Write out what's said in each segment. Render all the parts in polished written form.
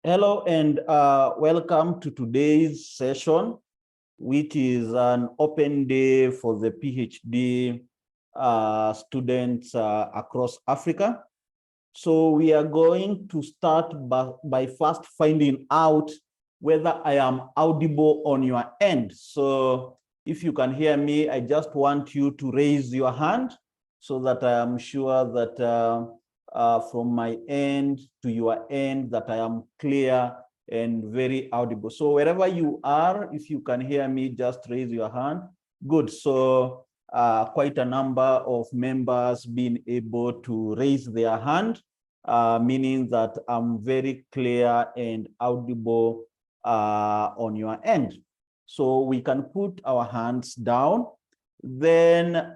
Hello and welcome to today's session, which is an open day for the PhD students across Africa. So we are going to start by first finding out whether I am audible on your end. So if you can hear me, I just want you to raise your hand so that I am sure that from my end to your end that I am clear and very audible. So wherever you are, if you can hear me, just raise your hand. Good. So quite a number of members being able to raise their hand, meaning that I'm very clear and audible on your end. So we can put our hands down. Then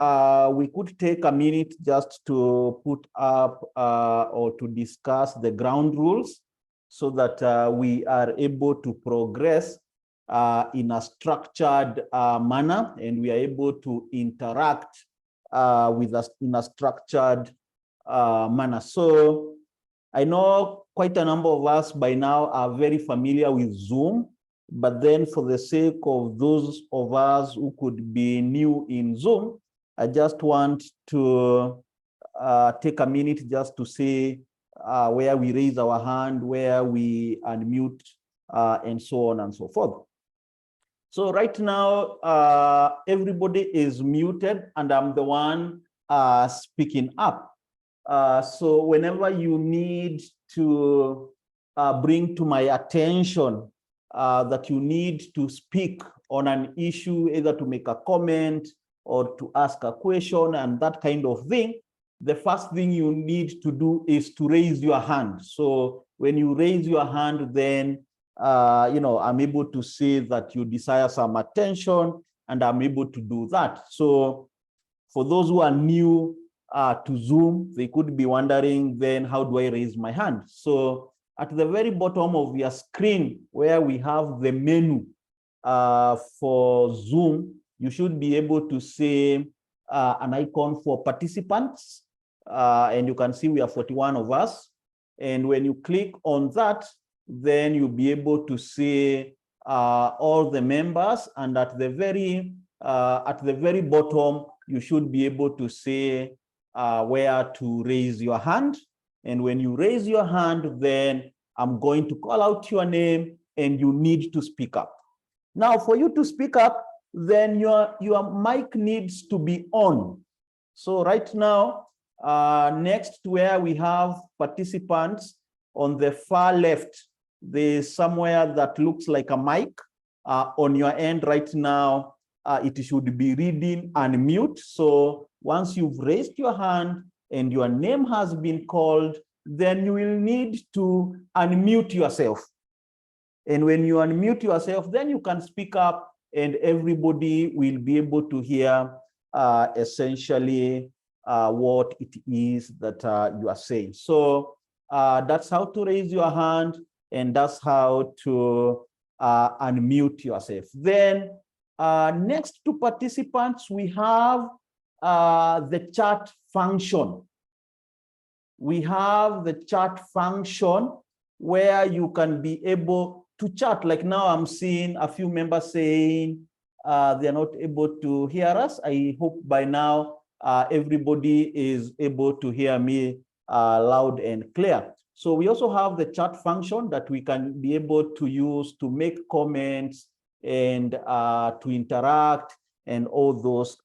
we could take a minute just to put up or to discuss the ground rules so that we are able to progress in a structured manner, and we are able to interact with us in a structured manner. So I know quite a number of us by now are very familiar with Zoom, but then for the sake of those of us who could be new in Zoom, I just want to take a minute just to say where we raise our hand, where we unmute, and so on and so forth. So right now, everybody is muted and I'm the one speaking up. So whenever you need to bring to my attention that you need to speak on an issue, either to make a comment or to ask a question and that kind of thing, the first thing you need to do is to raise your hand. So when you raise your hand, then I'm able to see that you desire some attention and I'm able to do that. So for those who are new to Zoom, they could be wondering then, how do I raise my hand? So at the very bottom of your screen where we have the menu for Zoom, you should be able to see an icon for participants. And you can see we are 41 of us. And when you click on that, then you'll be able to see all the members. And at the very bottom, you should be able to see where to raise your hand. And when you raise your hand, then I'm going to call out your name and you need to speak up. Now, for you to speak up, then your mic needs to be on. So right now, next to where we have participants, on the far left, there's somewhere that looks like a mic. On your end right now, it should be reading unmute. So once you've raised your hand and your name has been called, then you will need to unmute yourself. And when you unmute yourself, then you can speak up and everybody will be able to hear essentially what it is that you are saying. So that's how to raise your hand and that's how to unmute yourself. Then next to participants, we have the chat function. We have the chat function where you can be able to chat. Like now I'm seeing a few members saying they're not able to hear us. I hope by now everybody is able to hear me loud and clear. So we also have the chat function that we can be able to use to make comments and to interact and all those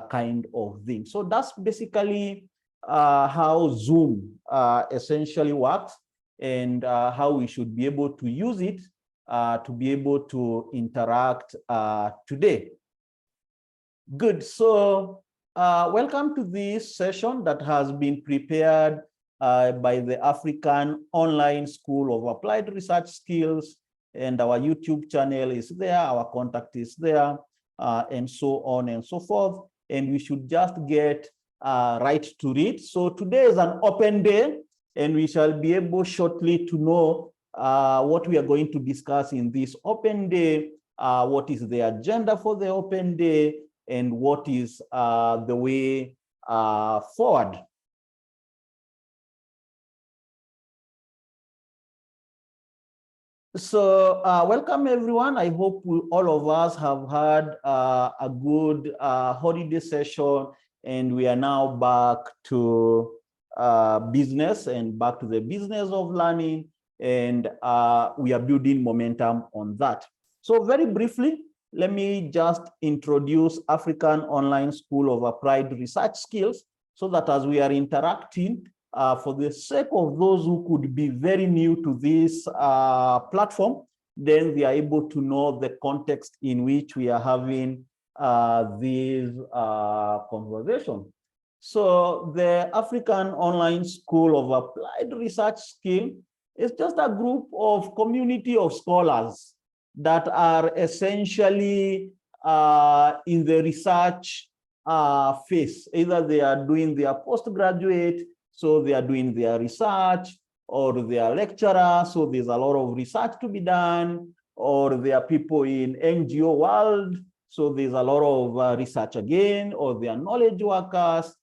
kind of things. So that's basically how Zoom essentially works and how we should be able to use it to be able to interact today. Good. So welcome to this session that has been prepared by the African Online School of Applied Research Skills, and our YouTube channel is there, our contact is there, and so on and so forth. And we should just get right to it. So today is an open day, and we shall be able shortly to know what we are going to discuss in this open day, what is the agenda for the open day, and what is the way forward. So welcome everyone. I hope all of us have had a good holiday session, and we are now back to business and back to the business of learning, and we are building momentum on that. So very briefly, let me just introduce African Online School of Applied Research Skills, so that as we are interacting, for the sake of those who could be very new to this platform, then they are able to know the context in which we are having this conversation. So the African Online School of Applied Research Skill is just a group of community of scholars that are essentially in the research phase. Either they are doing their postgraduate, so they are doing their research, or they are lecturers, so there's a lot of research to be done, or they are people in NGO world, so there's a lot of research again, or they are knowledge workers,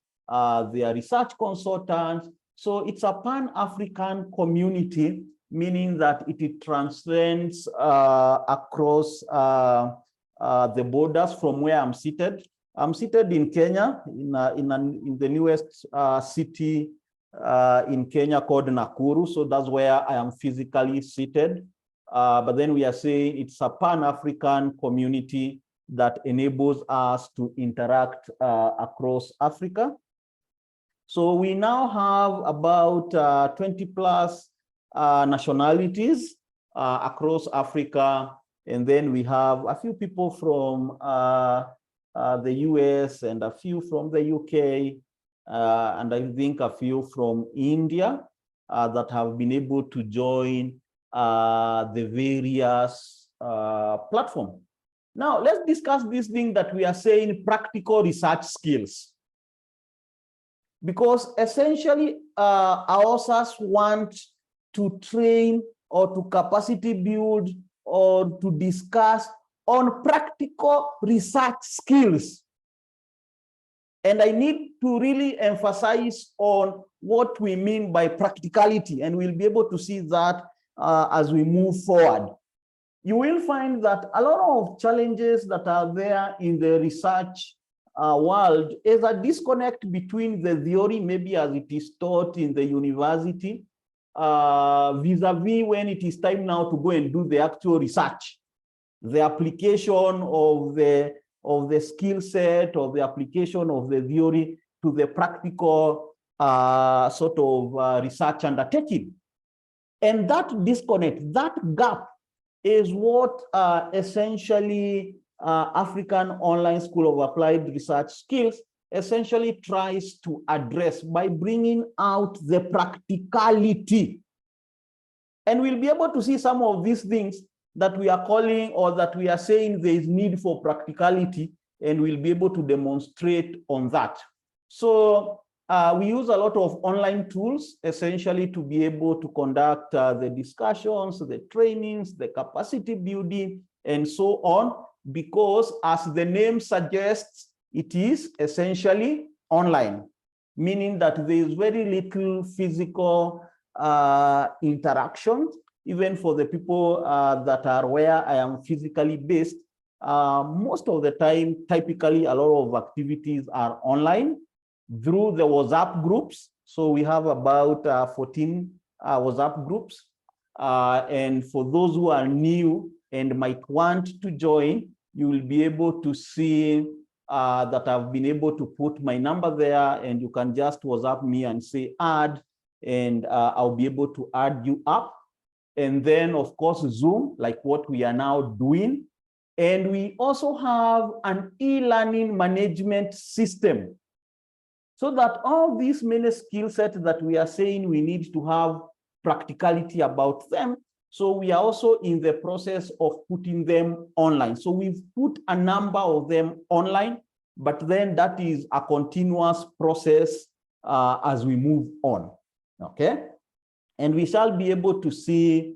they are research consultants. So it's a Pan-African community, meaning that it transcends across the borders from where I'm seated. I'm seated in Kenya, in the newest city in Kenya called Nakuru. So that's where I am physically seated. But then we are saying it's a Pan-African community that enables us to interact across Africa. So we now have about 20 plus nationalities across Africa. And then we have a few people from the US and a few from the UK. And I think a few from India that have been able to join the various platforms. Now, let's discuss this thing that we are saying practical research skills. Because essentially, our authors want to train or to capacity build or to discuss on practical research skills. And I need to really emphasize on what we mean by practicality, and we'll be able to see that as we move forward. You will find that a lot of challenges that are there in the research world is a disconnect between the theory, maybe as it is taught in the university, vis-a-vis when it is time now to go and do the actual research, the application of the skill set or the application of the theory to the practical sort of research undertaking. And that disconnect, that gap is what essentially African Online School of Applied Research Skills essentially tries to address by bringing out the practicality. And we'll be able to see some of these things that we are calling, or that we are saying there is need for practicality, and we'll be able to demonstrate on that. So we use a lot of online tools essentially to be able to conduct the discussions, the trainings, the capacity building, and so on, because as the name suggests, it is essentially online, meaning that there is very little physical interaction. Even for the people that are where I am physically based, most of the time, typically a lot of activities are online through the WhatsApp groups. So we have about 14 WhatsApp groups. And for those who are new and might want to join, you will be able to see that I've been able to put my number there, and you can just WhatsApp me and say add, and I'll be able to add you up. And then, of course, Zoom, like what we are now doing. And we also have an e-learning management system, so that all these many skill sets that we are saying we need to have practicality about them. So we are also in the process of putting them online. So we've put a number of them online, but then that is a continuous process as we move on, okay? And we shall be able to see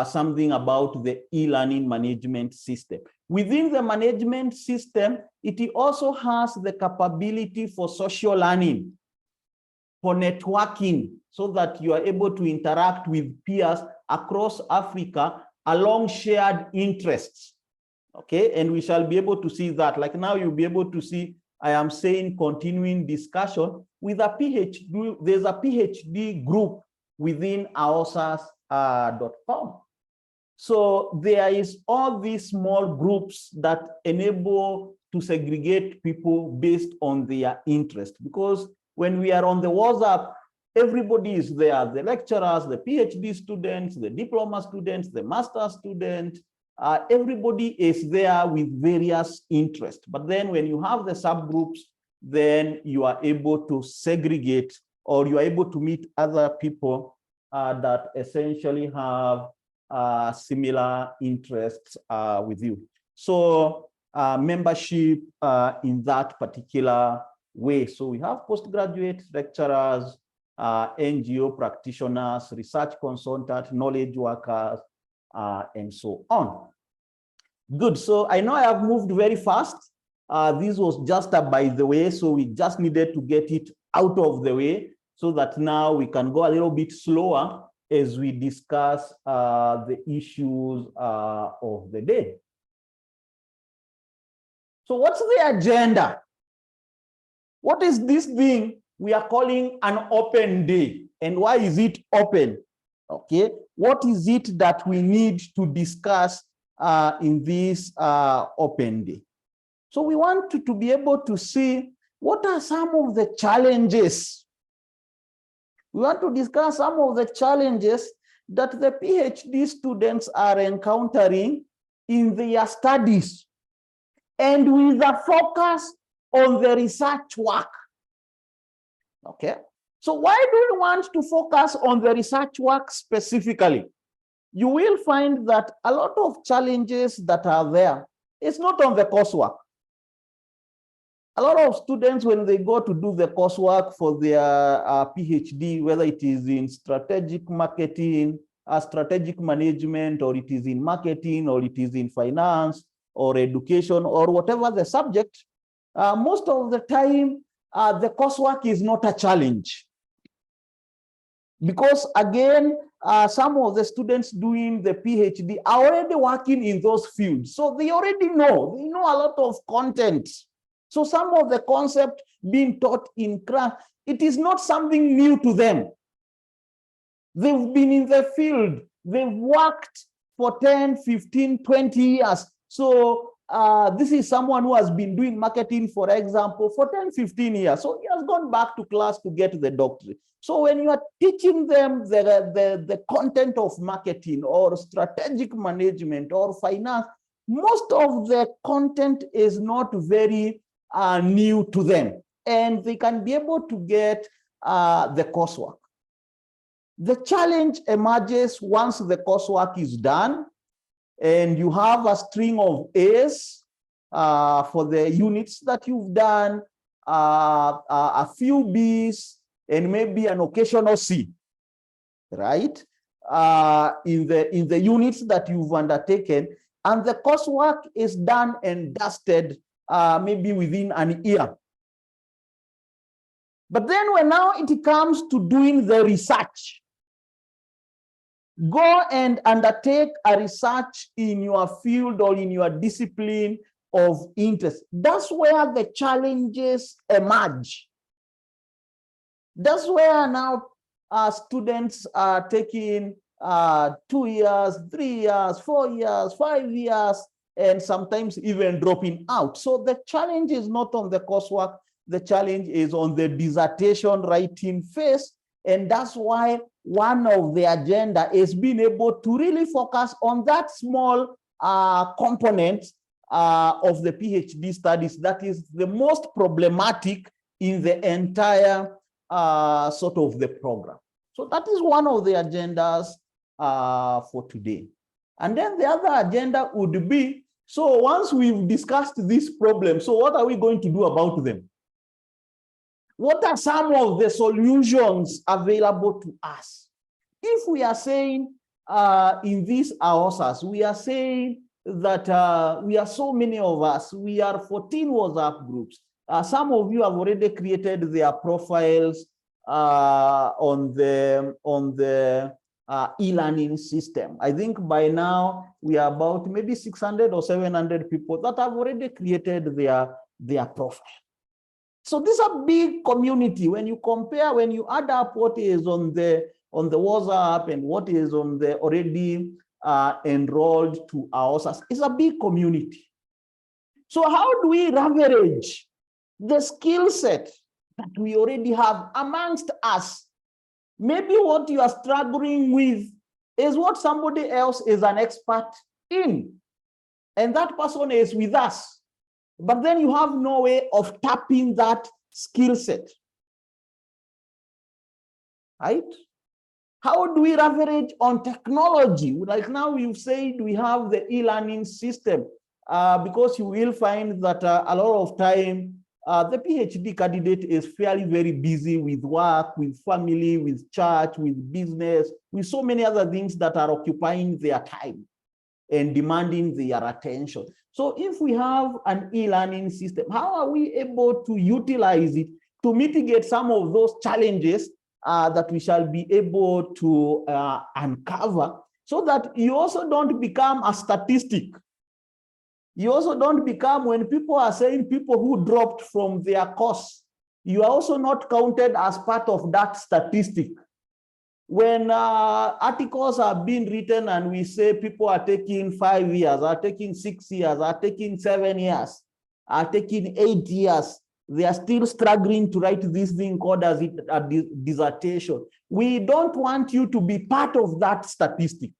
something about the e-learning management system. Within the management system, it also has the capability for social learning, for networking, so that you are able to interact with peers across Africa along shared interests. Okay, and we shall be able to see that. Like now, you'll be able to see, I am saying continuing discussion with a PhD. There's a PhD group within aosas.com. So there is all these small groups that enable to segregate people based on their interest. Because when we are on the WhatsApp, everybody is there, the lecturers, the PhD students, the diploma students, the master students, everybody is there with various interests. But then when you have the subgroups, then you are able to segregate, or you are able to meet other people that essentially have similar interests with you. So membership in that particular way. So we have postgraduate lecturers, NGO practitioners, research consultants, knowledge workers, and so on. Good. So I know I have moved very fast. This was just a by the way, so we just needed to get it out of the way so that now we can go a little bit slower as we discuss the issues of the day. So what's the agenda? What is this thing we are calling an open day? And why is it open? Okay, what is it that we need to discuss in this open day? So we want to be able to see what are some of the challenges. We want to discuss some of the challenges that the PhD students are encountering in their studies, and with a focus on the research work. Okay, so why do we want to focus on the research work specifically? You will find that a lot of challenges that are there, it's not on the coursework. A lot of students, when they go to do the coursework for their PhD, whether it is in strategic marketing, strategic management, or it is in marketing, or it is in finance, or education, or whatever the subject, most of the time, the coursework is not a challenge. Because again, some of the students doing the PhD are already working in those fields. So they already know, they know a lot of content. So some of the concept being taught in class, it is not something new to them. They've been in the field, they've worked for 10, 15, 20 years. So this is someone who has been doing marketing, for example, for 10, 15 years. So he has gone back to class to get the doctorate. So when you are teaching them the content of marketing or strategic management or finance, most of the content is not very new to them, and they can be able to get the coursework. The challenge emerges once the coursework is done and you have a string of A's for the units that you've done, a few B's, and maybe an occasional C, right? In the units that you've undertaken, and the coursework is done and dusted maybe within an year. But then when now it comes to doing the research, go and undertake a research in your field or in your discipline of interest. That's where the challenges emerge. That's where now students are taking 2 years, 3 years, 4 years, 5 years, and sometimes even dropping out. So the challenge is not on the coursework, the challenge is on the dissertation writing phase. And that's why one of the agenda is being able to really focus on that small component of the PhD studies that is the most problematic in the entire sort of the program. So that is one of the agendas for today. And then the other agenda would be, so once we've discussed this problem, so what are we going to do about them? What are some of the solutions available to us? If we are saying in these AOSAs, we are saying that we are so many of us, we are 14 WhatsApp groups. Some of you have already created their profiles on the e-learning system. I think by now we are about maybe 600 or 700 people that have already created their profile. So this is a big community. When you compare, when you add up what is on the WhatsApp and what is on the already enrolled to ours, it's a big community. So how do we leverage the skill set that we already have amongst us? Maybe what you are struggling with is what somebody else is an expert in, and that person is with us. But then you have no way of tapping that skill set, right? How do we leverage on technology? Like now you've said we have the e-learning system, because you will find that a lot of time, the PhD candidate is fairly very busy with work, with family, with church, with business, with so many other things that are occupying their time and demanding their attention. So if we have an e-learning system, how are we able to utilize it to mitigate some of those challenges that we shall be able to uncover, so that you also don't become a statistic? You also don't become, when people are saying people who dropped from their course, you are also not counted as part of that statistic. When articles are being written and we say people are taking 5 years, are taking 6 years, are taking 7 years, are taking 8 years, they are still struggling to write this thing called as a dissertation. We don't want you to be part of that statistic.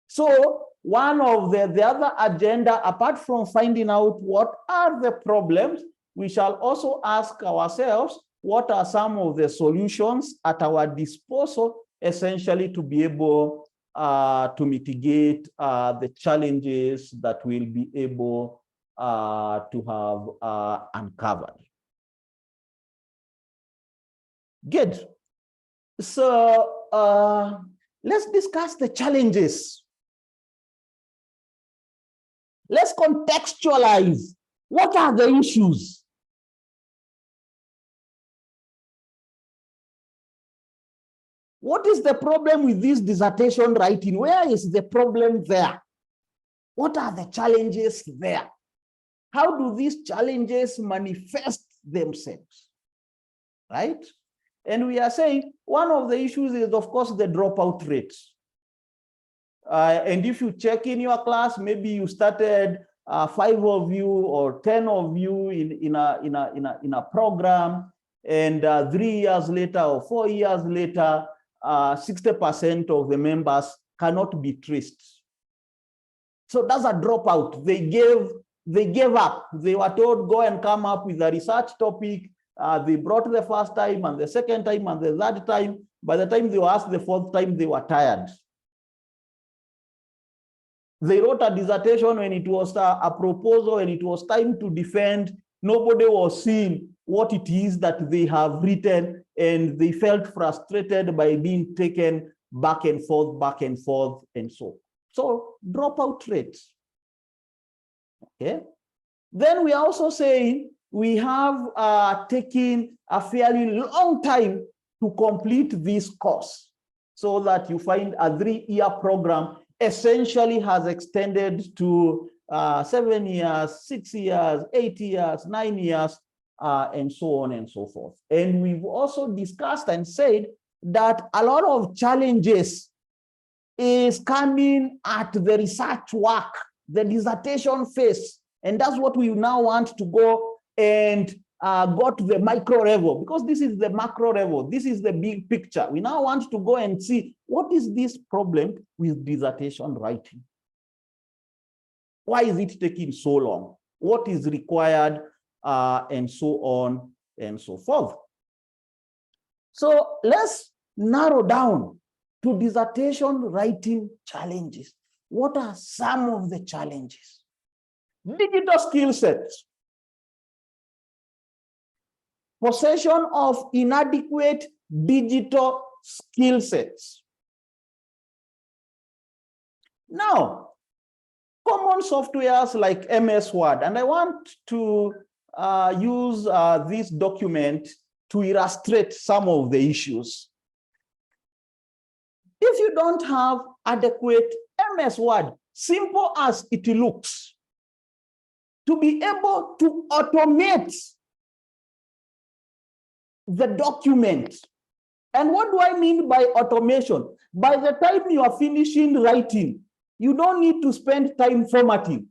So one of the other agenda, apart from finding out what are the problems, we shall also ask ourselves, what are some of the solutions at our disposal, essentially to be able to mitigate the challenges that we'll be able to have uncovered. Good. So let's discuss the challenges. Let's contextualize. What are the issues? What is the problem with this dissertation writing? Where is the problem there? What are the challenges there? How do these challenges manifest themselves? Right? And we are saying one of the issues is, of course, the dropout rate. And if you check in your class, maybe you started 5 of you or 10 of you in a program, and 3 years later or 4 years later, 60% of the members cannot be traced. So that's a dropout. They gave up. They were told, go and come up with a research topic. They brought the first time and the second time and the third time. By the time they were asked the fourth time, they were tired. They wrote a dissertation when it was a proposal and it was time to defend. Nobody was seeing what it is that they have written, and they felt frustrated by being taken back and forth, and so. So dropout rates. Okay. Then we are also saying we have taken a fairly long time to complete this course, so that you find a 3-year program essentially has extended to 7 years, 6 years, 8 years, 9 years, and so on and so forth. And we've also discussed and said that a lot of challenges is coming at the research work, the dissertation phase. And that's what we now want to go and go to the micro level, because this is the macro level. This is the big picture. We now want to go and see, what is this problem with dissertation writing? Why is it taking so long? What is required, and so on and so forth. So let's narrow down to dissertation writing challenges. What are some of the challenges? Digital skill sets. Possession of inadequate digital skill sets. Now, common softwares like MS Word, and I want to use this document to illustrate some of the issues. If you don't have adequate MS Word, simple as it looks, to be able to automate the document. And what do I mean by automation? By the time you are finishing writing, you don't need to spend time formatting.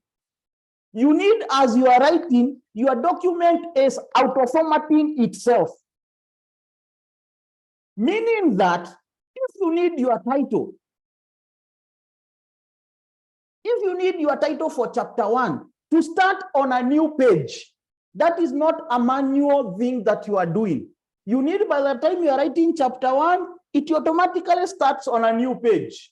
You need, as you are writing, your document is auto-formatting itself. Meaning that if you need your title, for chapter 1 to start on a new page, that is not a manual thing that you are doing. You need, by the time you are writing chapter 1, it automatically starts on a new page.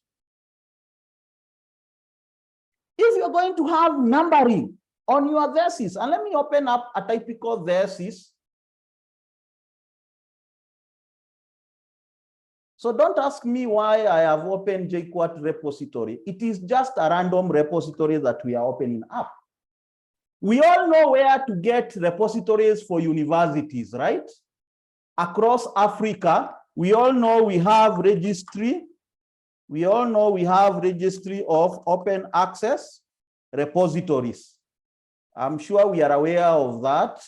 If you're going to have numbering on your thesis, and let me open up a typical thesis. So don't ask me why I have opened JQuat repository. It is just a random repository that we are opening up. We all know where to get repositories for universities, right? Across Africa, we all know we have registry. We all know we have registry of open access repositories. I'm sure we are aware of that,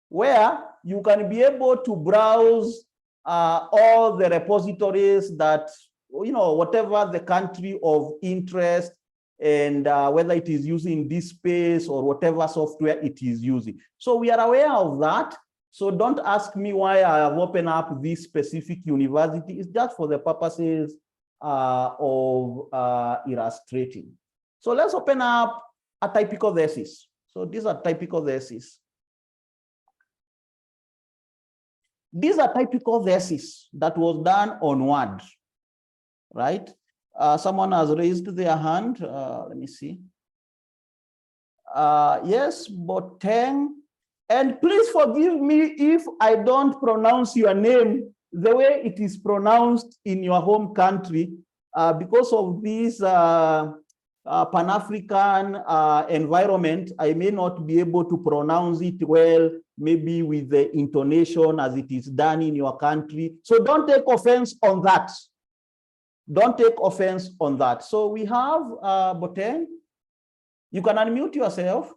where you can be able to browse all the repositories that, whatever the country of interest, and whether it is using this space or whatever software it is using. So we are aware of that. So don't ask me why I have opened up this specific university. It's just for the purposes of illustrating. So let's open up a typical thesis. So these are typical theses. These are typical theses that was done on Word, right? Someone has raised their hand. Let me see. Yes, Boteng. And please forgive me if I don't pronounce your name the way it is pronounced in your home country, because of this Pan-African environment. I may not be able to pronounce it well, maybe with the intonation as it is done in your country. So don't take offense on that. Don't take offense on that. So we have Boteng. You can unmute yourself.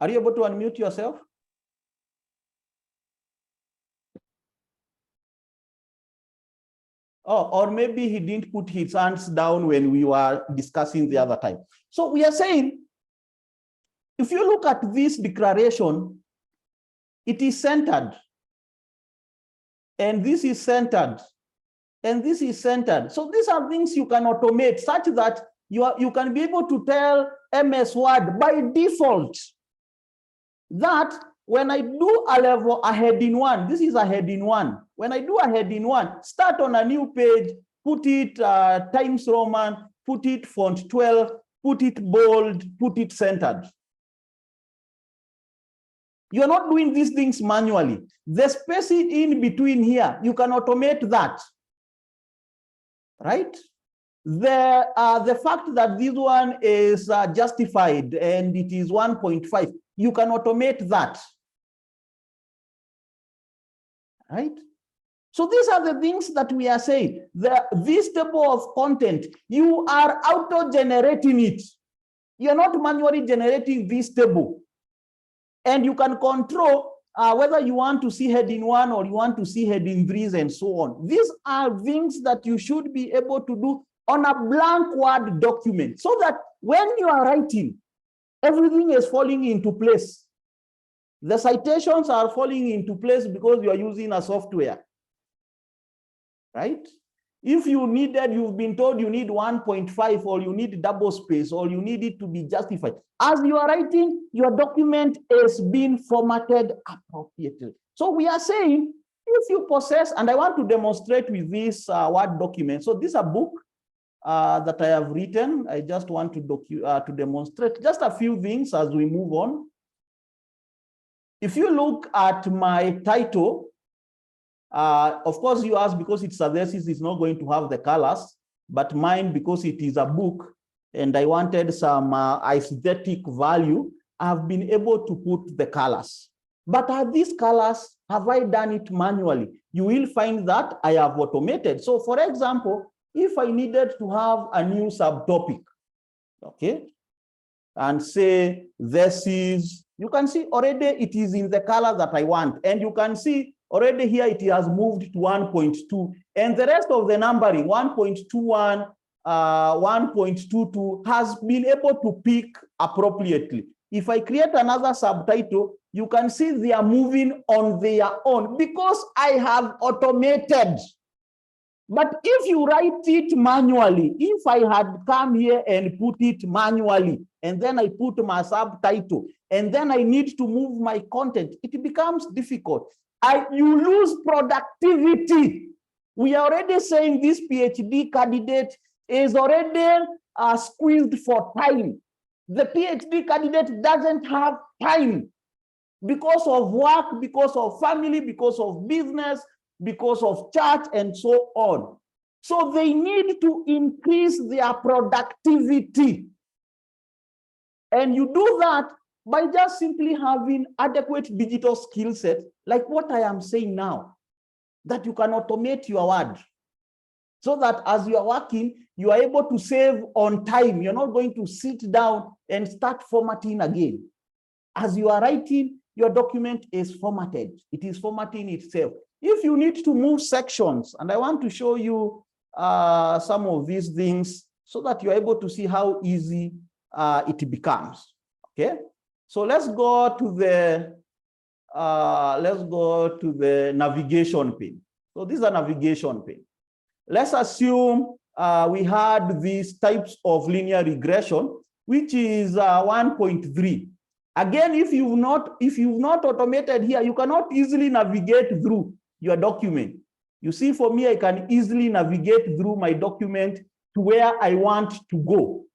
Are you able to unmute yourself? Oh, or maybe he didn't put his hands down when we were discussing the other time. So we are saying, if you look at this declaration, it is centered. And this is centered. And this is centered. So these are things you can automate such that you can be able to tell MS Word by default that when I do a heading 1, this is a heading 1. When I do a heading 1, start on a new page, put it Times Roman, put it font 12, put it bold, put it centered. You're not doing these things manually. The spacing in between here, you can automate that, right? The fact that this one is justified and it is 1.5, you can automate that, right? So these are the things that we are saying. This table of content, you are auto-generating it. You're not manually generating this table. And you can control whether you want to see heading 1 or you want to see heading 3s and so on. These are things that you should be able to do on a blank Word document, so that when you are writing, everything is falling into place. The citations are falling into place because you are using a software, right? If you needed, you've been told you need 1.5 or you need double space or you need it to be justified. As you are writing, your document is being formatted appropriately. So we are saying, if you possess, and I want to demonstrate with this Word document. So this is a book that I have written. I just want to demonstrate just a few things as we move on. If you look at my title, of course, you ask because it's a thesis, it's not going to have the colors, but mine, because it is a book and I wanted some aesthetic value, I've been able to put the colors. But are these colors have I done it manually? You will find that I have automated. So for example, if I needed to have a new subtopic, okay, and say this is, you can see already it is in the color that I want. And you can see already here it has moved to 1.2. And the rest of the numbering, 1.21, 1.22 has been able to pick appropriately. If I create another subtitle, you can see they are moving on their own because I have automated. But if you write it manually, if I had come here and put it manually, and then I put my subtitle, and then I need to move my content, it becomes difficult. You lose productivity. We are already saying this PhD candidate is already squeezed for time. The PhD candidate doesn't have time because of work, because of family, because of business, because of church, and so on. So they need to increase their productivity. And you do that by just simply having adequate digital skill set, like what I am saying now, that you can automate your word. So that as you are working, you are able to save on time. You're not going to sit down and start formatting again. As you are writing, your document is formatted. It is formatting itself. If you need to move sections, and I want to show you some of these things so that you're able to see how easy it becomes. Okay, so let's go to the navigation pane. So this is a navigation pane. Let's assume we had these types of linear regression, which is 1.3. Again, if you've not automated here, you cannot easily navigate through your document. You see, for me, I can easily navigate through my document to where I want to go.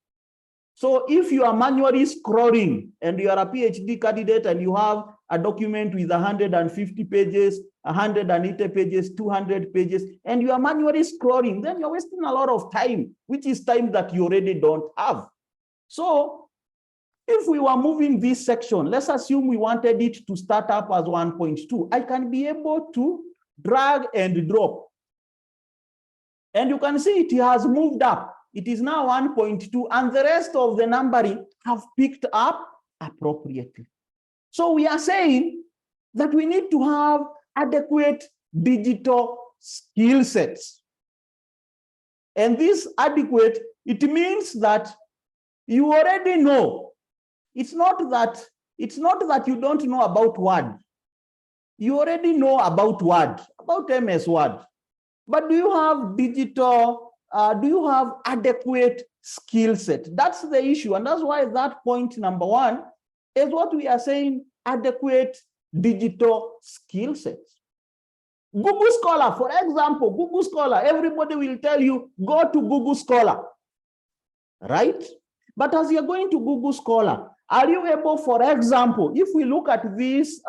So if you are manually scrolling and you are a PhD candidate and you have a document with 150 pages, 180 pages, 200 pages, and you are manually scrolling, then you're wasting a lot of time, which is time that you already don't have. So if we were moving this section, let's assume we wanted it to start up as 1.2. I can be able to drag and drop. And you can see it has moved up. It is now 1.2, and the rest of the numbering have picked up appropriately. So we are saying that we need to have adequate digital skill sets. And this adequate, it means that you already know. It's not that you don't know about Word. You already know about Word, about MS Word. But do you have do you have adequate skill set? That's the issue. And that's why that point number one is what we are saying, adequate digital skill sets. Google Scholar, for example, Google Scholar, everybody will tell you, go to Google Scholar, right? But as you're going to Google Scholar, are you able, for example, if we look at this,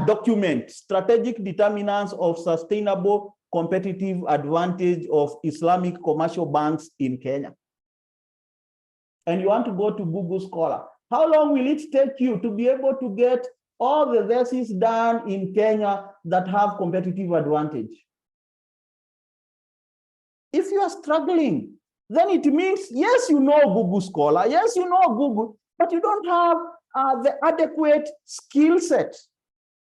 document, strategic determinants of sustainable competitive advantage of Islamic commercial banks in Kenya, and you want to go to Google Scholar, how long will it take you to be able to get all the theses done in Kenya that have competitive advantage? If you are struggling, then it means, yes, you know Google Scholar, yes, you know Google, but you don't have the adequate skill set,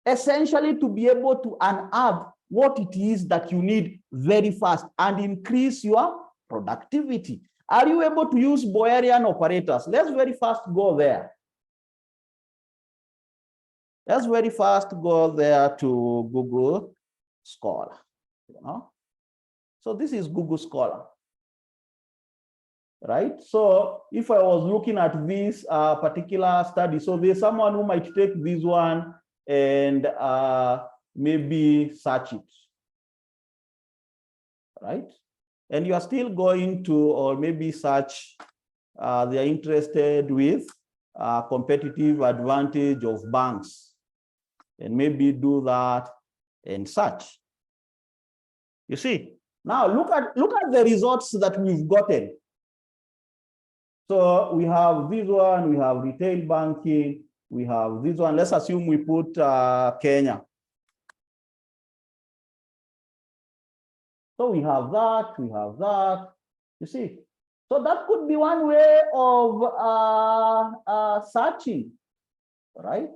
essentially, to be able to unearth what it is that you need very fast and increase your productivity. Are you able to use Boolean operators? Let's very fast go there. Let's very fast go there to Google Scholar. So this is Google Scholar, right? So if I was looking at this particular study, so there's someone who might take this one and maybe search it, right? And you are still going to, or maybe search, they are interested with competitive advantage of banks, and maybe do that and search. You see, now look at the results that we've gotten. So we have this one, we have retail banking, we have this one. Let's assume we put Kenya. So we have that, you see. So that could be one way of searching, right?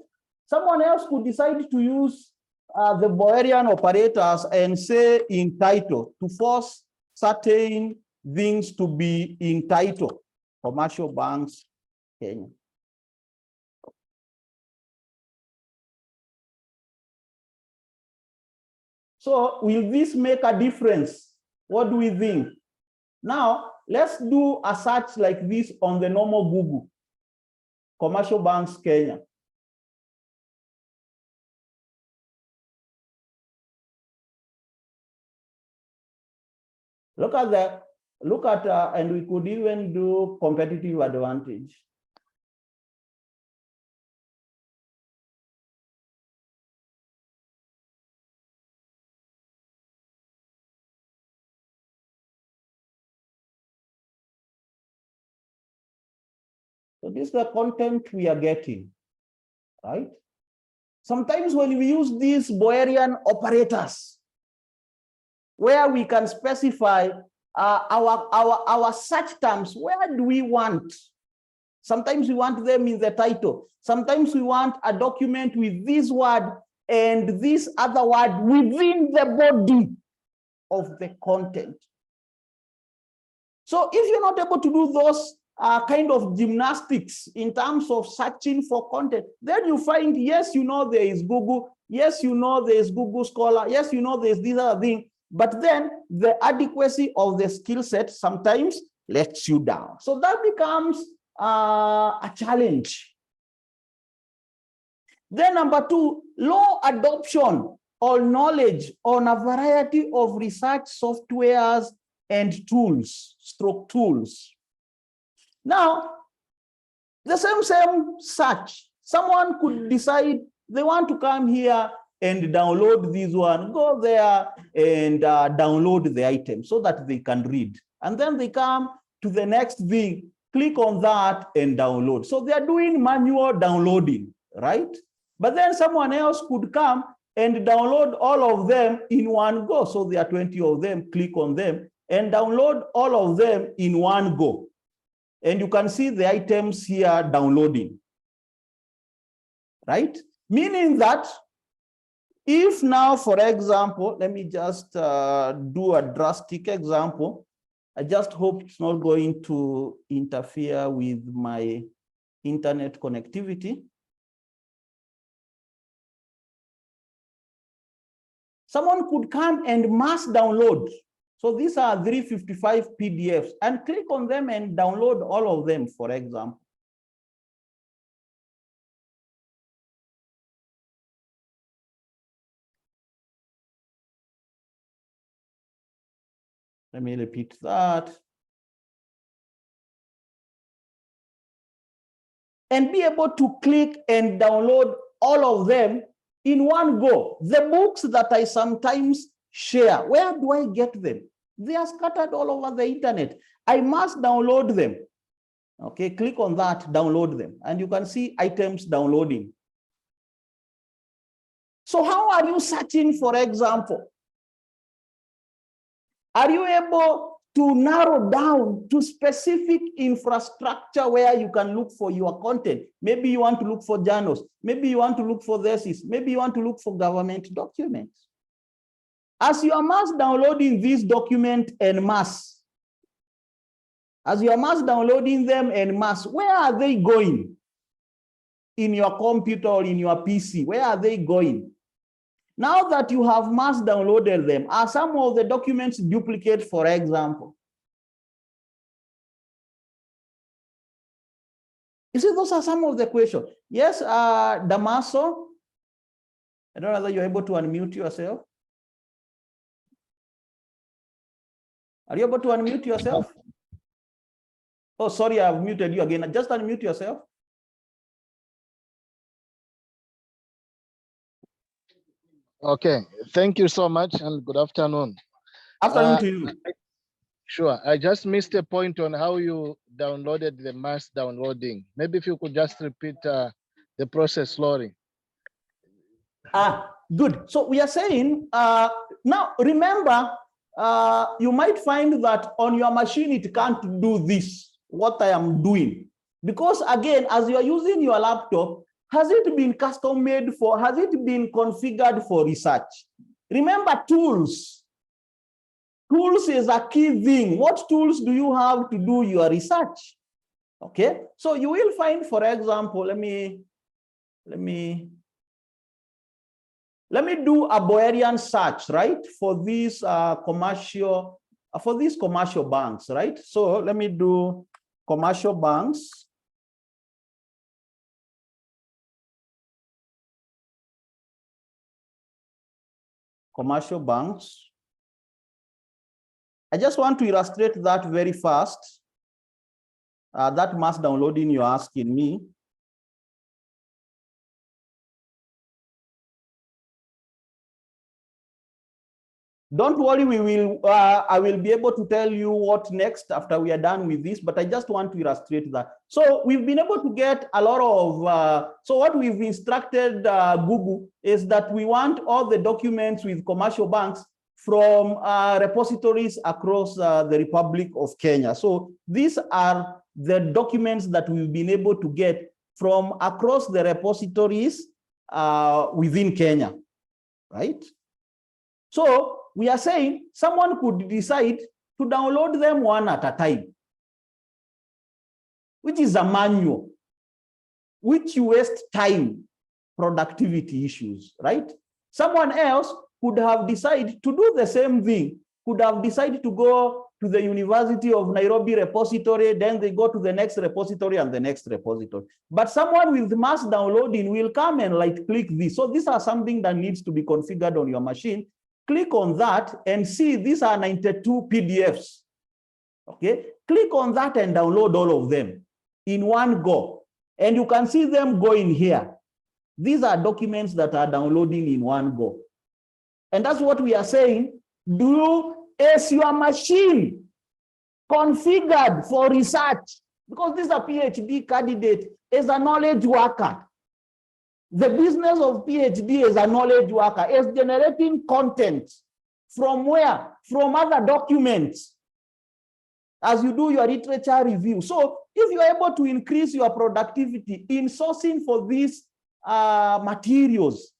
Someone else could decide to use the Boolean operators and say in title to force certain things to be in title. Commercial banks, Kenya. So will this make a difference? What do we think? Now, let's do a search like this on the normal Google. Commercial banks, Kenya. Look at that. Look at, and we could even do competitive advantage. So this is the content we are getting, right? Sometimes when we use these Boolean operators, where we can specify our search terms, where do we want? Sometimes we want them in the title. Sometimes we want a document with this word and this other word within the body of the content. So if you're not able to do those kind of gymnastics in terms of searching for content, then you find, yes, you know, there is Google. Yes, you know, there is Google Scholar. Yes, you know, there's this other thing. But then the adequacy of the skill set sometimes lets you down. So that becomes a challenge. Then number two, low adoption or knowledge on a variety of research softwares and tools, stroke tools. Now, the same search, someone could decide they want to come here and download this one, go there and download the item so that they can read. And then they come to the next thing, click on that and download. So they are doing manual downloading, right? But then someone else could come and download all of them in one go. So there are 20 of them, click on them and download all of them in one go. And you can see the items here downloading, right? Meaning that if now, for example, let me just do a drastic example. I just hope it's not going to interfere with my internet connectivity. Someone could come and mass download. So these are 355 PDFs and click on them and download all of them, for example. Let me repeat that. And be able to click and download all of them in one go. The books that I sometimes share, where do I get them? They are scattered all over the internet. I must download them. Okay, click on that, download them. And you can see items downloading. So how are you searching, for example? Are you able to narrow down to specific infrastructure where you can look for your content? Maybe you want to look for journals. Maybe you want to look for thesis. Maybe you want to look for government documents. As you are mass downloading this document en masse, as you are mass downloading them en masse, where are they going? In your computer or in your PC, where are they going? Now that you have mass downloaded them, are some of the documents duplicate, for example? You see, those are some of the questions. Yes, Damaso, I don't know whether you're able to unmute yourself. Are you able to unmute yourself? Oh, sorry, I've muted you again. Just unmute yourself. Okay, thank you so much and good afternoon. Afternoon to you. Sure, I just missed a point on how you downloaded the mass downloading. Maybe if you could just repeat the process slowly. Good. So we are saying, now remember, you might find that on your machine, it can't do this, what I am doing. Because again, as you are using your laptop, has it been custom made for, has it been configured for research? Remember tools. Tools is a key thing. What tools do you have to do your research? Okay, so you will find, for example, let me do a Boerian search, right, for these commercial banks, right? So let me do commercial banks. Commercial banks. I just want to illustrate that very fast. That mass downloading you're asking me. Don't worry, I will be able to tell you what next after we are done with this, but I just want to illustrate that. So we've been able to get a lot of, so what we've instructed Google is that we want all the documents with commercial banks from repositories across the Republic of Kenya. So these are the documents that we've been able to get from across the repositories within Kenya, right? So we are saying someone could decide to download them one at a time, which is a manual, which you waste time, productivity issues, right? Someone else could have decided to do the same thing, could have decided to go to the University of Nairobi repository, then they go to the next repository and the next repository. But someone with mass downloading will come and click this. So these are something that needs to be configured on your machine. Click on that and see these are 92 PDFs. Okay, click on that and download all of them in one go. And you can see them going here. These are documents that are downloading in one go. And that's what we are saying. Is your machine configured for research? Because this is a PhD candidate, is a knowledge worker. The business of PhD is a knowledge worker, is generating content from where? From other documents as you do your literature review. So if you're able to increase your productivity in sourcing for these materials,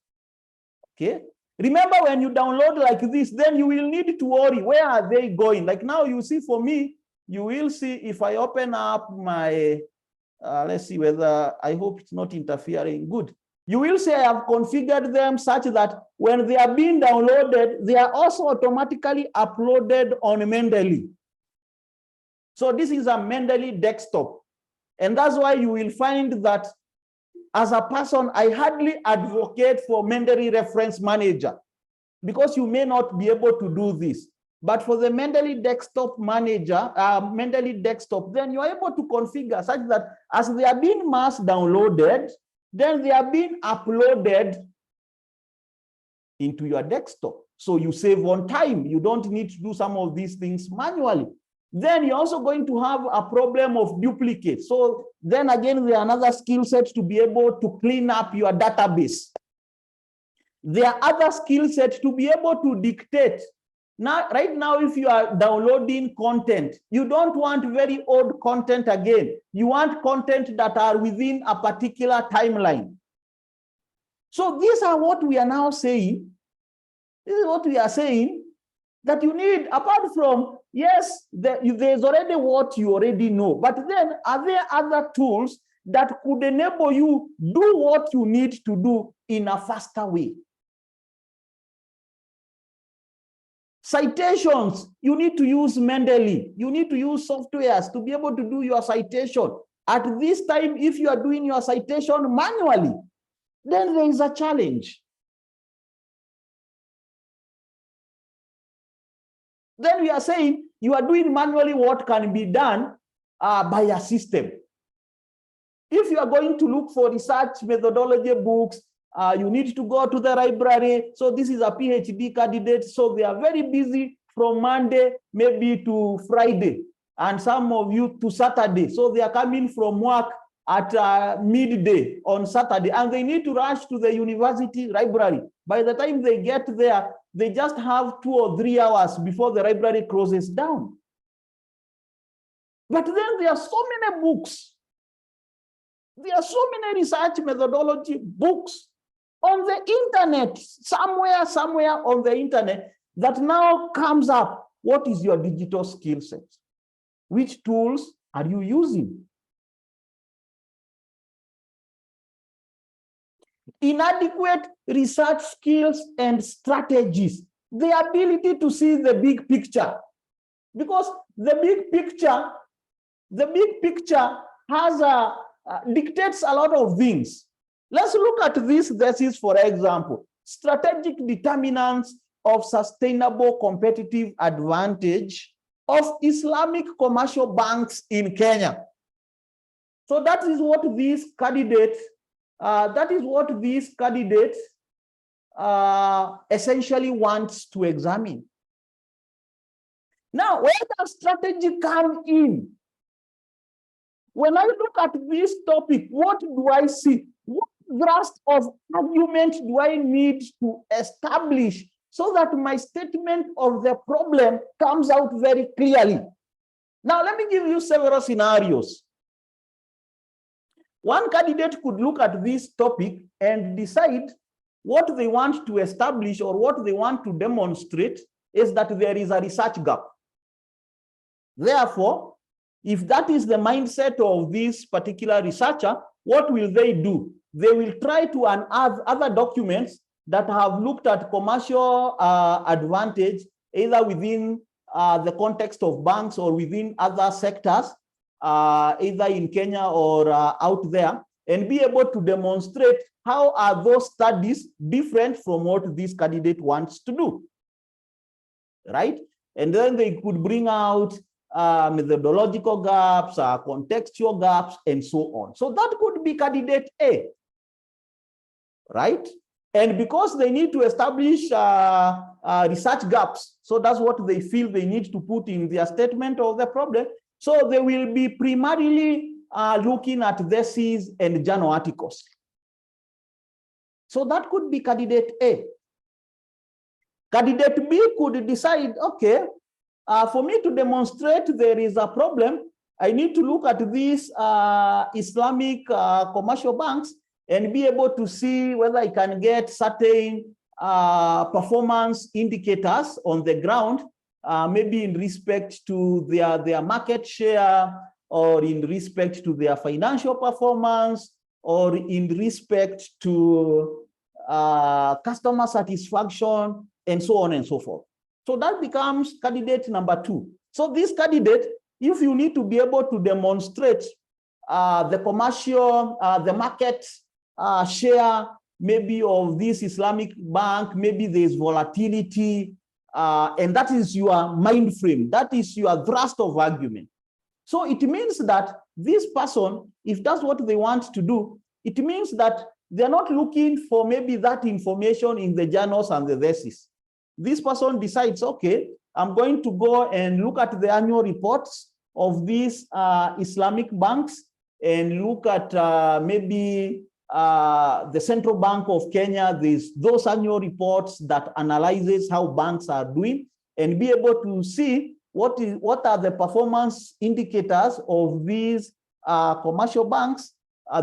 okay? Remember when you download like this, then you will need to worry, where are they going? Like now you see for me, you will see if I open up my, let's see whether, I hope it's not interfering, good. You will see I have configured them such that when they are being downloaded, they are also automatically uploaded on Mendeley. So this is a Mendeley desktop. And that's why you will find that as a person, I hardly advocate for Mendeley Reference Manager because you may not be able to do this. But for the Mendeley Desktop Manager, Mendeley Desktop, then you're able to configure such that as they are being mass downloaded, then they are being uploaded into your desktop. So you save on time. You don't need to do some of these things manually. Then you're also going to have a problem of duplicate. So then again, there are another skill set to be able to clean up your database. There are other skill sets to be able to dictate. Now, right now, if you are downloading content, you don't want very old content again. You want content that are within a particular timeline. So these are what we are now saying. This is what we are saying, that you need, apart from, yes, there's already what you already know, but then are there other tools that could enable you do what you need to do in a faster way? Citations, you need to use Mendeley. You need to use softwares to be able to do your citation. At this time, if you are doing your citation manually, then there is a challenge. Then we are saying you are doing manually what can be done by a system. If you are going to look for research methodology books, you need to go to the library. So this is a PhD candidate. So they are very busy from Monday, maybe to Friday. and some of you to Saturday. So they are coming from work at midday on Saturday, and they need to rush to the university library. By the time they get there, they just have 2 or 3 hours before the library closes down. But then there are so many books. There are so many research methodology books on the internet, somewhere on the internet, that now comes up. What is your digital skill set? Which tools are you using? Inadequate research skills and strategies, the ability to see the big picture, because the big picture has dictates a lot of things. Let's look at this. This is, for example, strategic determinants of sustainable competitive advantage of Islamic commercial banks in Kenya. So that is what these candidates essentially wants to examine. Now, where does strategy come in? When I look at this topic, what do I see? What thrust of argument do I need to establish so that my statement of the problem comes out very clearly? Now, let me give you several scenarios. One candidate could look at this topic and decide what they want to establish or what they want to demonstrate is that there is a research gap. Therefore, if that is the mindset of this particular researcher, what will they do? They will try to unearth other documents that have looked at commercial advantage, either within the context of banks or within other sectors, either in Kenya or out there, and be able to demonstrate how are those studies different from what this candidate wants to do, right? And then they could bring out methodological gaps, contextual gaps, and so on. So that could be candidate A, right? And because they need to establish research gaps, so that's what they feel they need to put in their statement of the problem. So they will be primarily looking at theses and journal articles. So that could be candidate A. Candidate B could decide, okay, for me to demonstrate there is a problem, I need to look at these Islamic commercial banks and be able to see whether I can get certain performance indicators on the ground, maybe in respect to their market share, or in respect to their financial performance, or in respect to customer satisfaction, and so on and so forth. So that becomes candidate number 2. So this candidate, if you need to be able to demonstrate the commercial, the market share, maybe of this Islamic bank, maybe there's volatility, and that is your mind frame, that is your thrust of argument. So it means that this person, if that's what they want to do, it means that they're not looking for maybe that information in the journals and the thesis. This person decides, okay, I'm going to go and look at the annual reports of these Islamic banks and look at maybe the Central Bank of Kenya, those annual reports that analyzes how banks are doing, and be able to see what are the performance indicators of these commercial banks,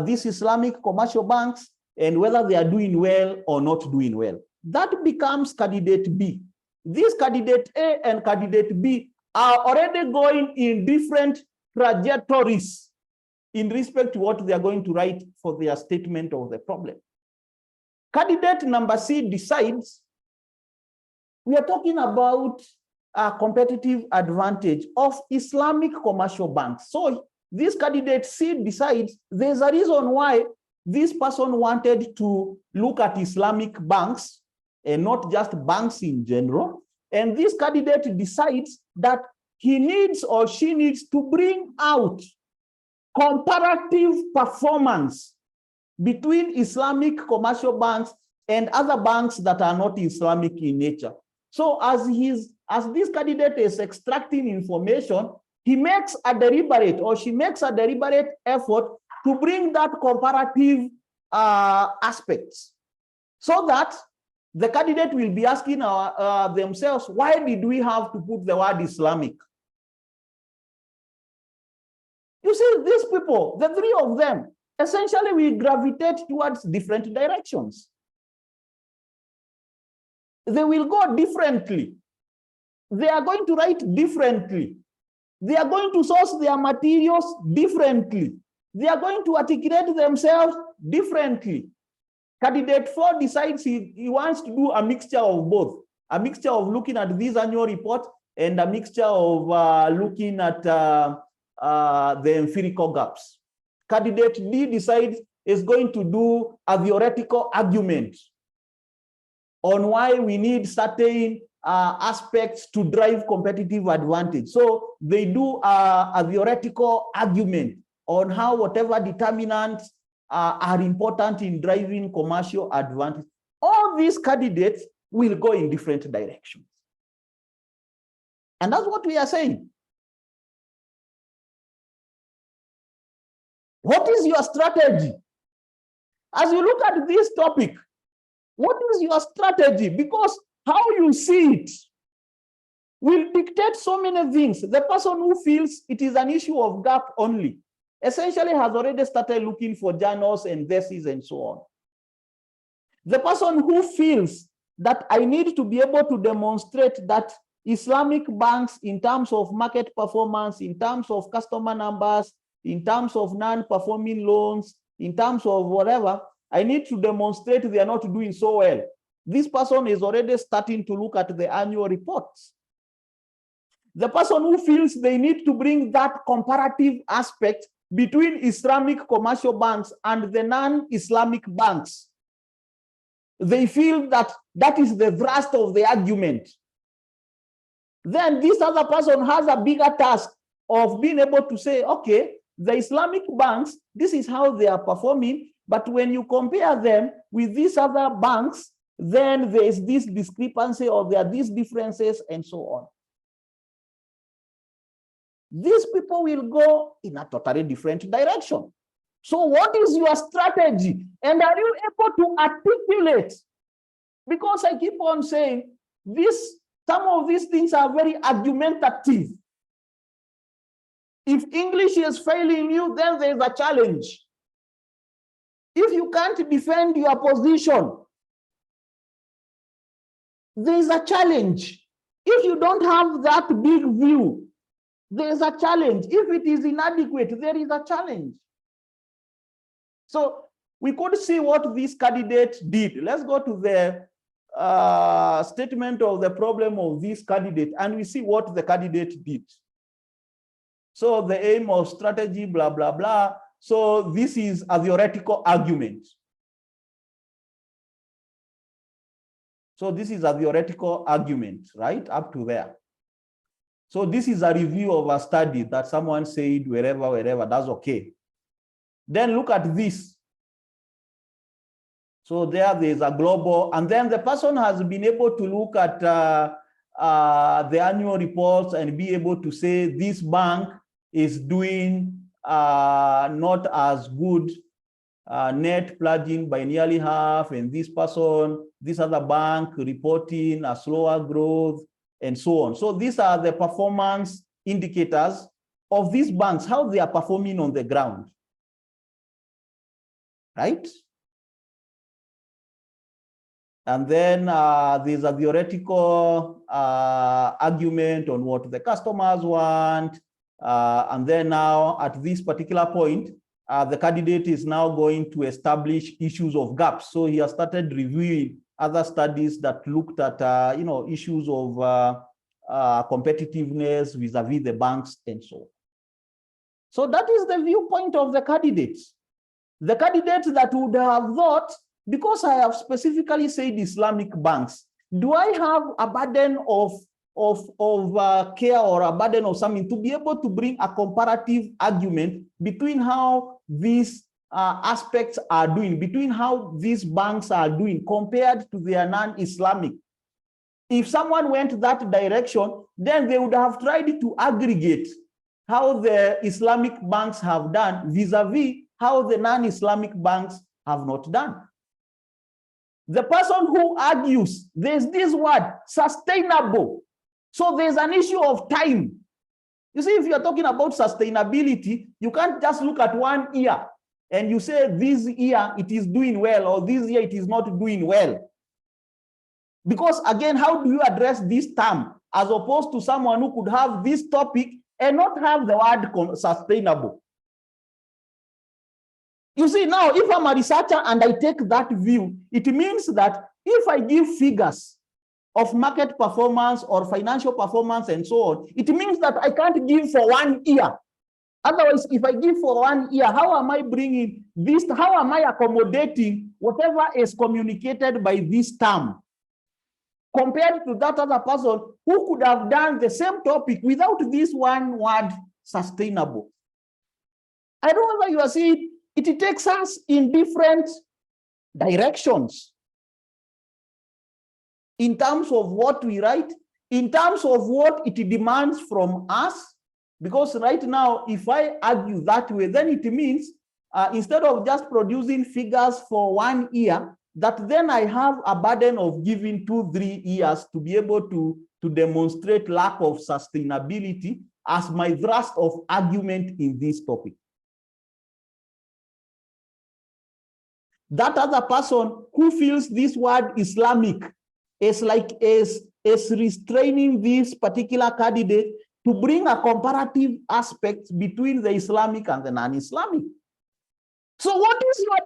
these Islamic commercial banks, and whether they are doing well or not doing well. That becomes candidate B. This candidate A and candidate B are already going in different trajectories in respect to what they are going to write for their statement of the problem. Candidate number C decides, we are talking about a competitive advantage of Islamic commercial banks. So this candidate C decides there's a reason why this person wanted to look at Islamic banks and not just banks in general. And this candidate decides that he needs or she needs to bring out comparative performance between Islamic commercial banks and other banks that are not Islamic in nature. So as this candidate is extracting information, he makes a deliberate or she makes a deliberate effort to bring that comparative aspects, so that the candidate will be asking themselves, why did we have to put the word Islamic? You see, these people, the three of them, essentially we gravitate towards different directions. They will go differently. They are going to write differently. They are going to source their materials differently. They are going to articulate themselves differently. Candidate 4 decides he wants to do a mixture of both, a mixture of looking at this annual report and a mixture of looking at the empirical gaps. Candidate D decides is going to do a theoretical argument on why we need certain aspects to drive competitive advantage. So they do a theoretical argument on how whatever determinants are important in driving commercial advantage. All these candidates will go in different directions. And that's what we are saying. What is your strategy? As you look at this topic, what is your strategy? Because how you see it will dictate so many things. The person who feels it is an issue of gap only essentially has already started looking for journals and theses and so on. The person who feels that I need to be able to demonstrate that Islamic banks, in terms of market performance, in terms of customer numbers, in terms of non-performing loans, in terms of whatever, I need to demonstrate they are not doing so well. This person is already starting to look at the annual reports. The person who feels they need to bring that comparative aspect between Islamic commercial banks and the non-Islamic banks, they feel that that is the thrust of the argument. Then this other person has a bigger task of being able to say, okay, the Islamic banks, this is how they are performing, but when you compare them with these other banks, then there is this discrepancy or there are these differences and so on. These people will go in a totally different direction. So what is your strategy? And are you able to articulate? Because I keep on saying this, some of these things are very argumentative. If English is failing you, then there's a challenge. If you can't defend your position, there's a challenge. If you don't have that big view, there's a challenge. If it is inadequate, there is a challenge. So we could see what this candidate did. Let's go to the statement of the problem of this candidate, and we see what the candidate did. So the aim of strategy, blah, blah, blah. So this is a theoretical argument. So this is a theoretical argument, right? Up to there. So this is a review of a study that someone said wherever, that's okay. Then look at this. So there is a global, and then the person has been able to look at the annual reports and be able to say this bank is doing not as good net pledging by nearly half, and this person, this other bank reporting a slower growth and so on. So these are the performance indicators of these banks, how they are performing on the ground, right? And then there's a theoretical argument on what the customers want. And then now at this particular point, the candidate is now going to establish issues of gaps. So he has started reviewing other studies that looked at issues of competitiveness vis-a-vis the banks and so on. So that is the viewpoint of the candidates. The candidates that would have thought, because I have specifically said Islamic banks, do I have a burden of care or a burden of something to be able to bring a comparative argument between how these aspects are doing, between how these banks are doing compared to their non-Islamic? If someone went that direction, then they would have tried to aggregate how the Islamic banks have done vis-a-vis how the non-Islamic banks have not done. The person who argues, there's this word, sustainable. So there's an issue of time. You see, if you're talking about sustainability, you can't just look at 1 year and you say this year it is doing well or this year it is not doing well. Because again, how do you address this term as opposed to someone who could have this topic and not have the word sustainable? You see, now, if I'm a researcher and I take that view, it means that if I give figures of market performance or financial performance and so on, it means that I can't give for 1 year. Otherwise, if I give for 1 year, how am I bringing this? How am I accommodating whatever is communicated by this term compared to that other person who could have done the same topic without this one word, sustainable? I don't know whether you are seeing it takes us in different directions in terms of what we write, in terms of what it demands from us. Because right now, if I argue that way, then it means instead of just producing figures for 1 year, that then I have a burden of giving 2-3 years to be able to demonstrate lack of sustainability as my thrust of argument in this topic. That other person who feels this word Islamic is restraining this particular candidate to bring a comparative aspect between the Islamic and the non-Islamic. So what is your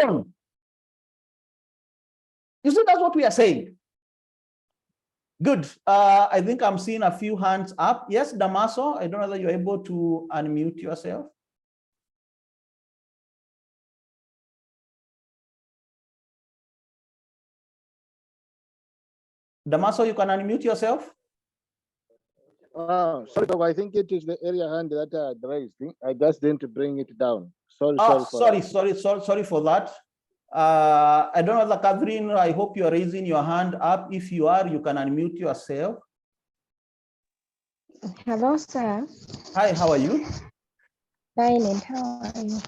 action? You see, that's what we are saying. Good. I think I'm seeing a few hands up. Yes, Damaso, I don't know whether you're able to unmute yourself. Damaso, you can unmute yourself. Sorry, Doc, I think it is the area hand that I raised. I just didn't bring it down. Sorry for that. I don't know whether Catherine, I hope you are raising your hand up. If you are, you can unmute yourself. Hello, sir. Hi, how are you? Fine, and how are you?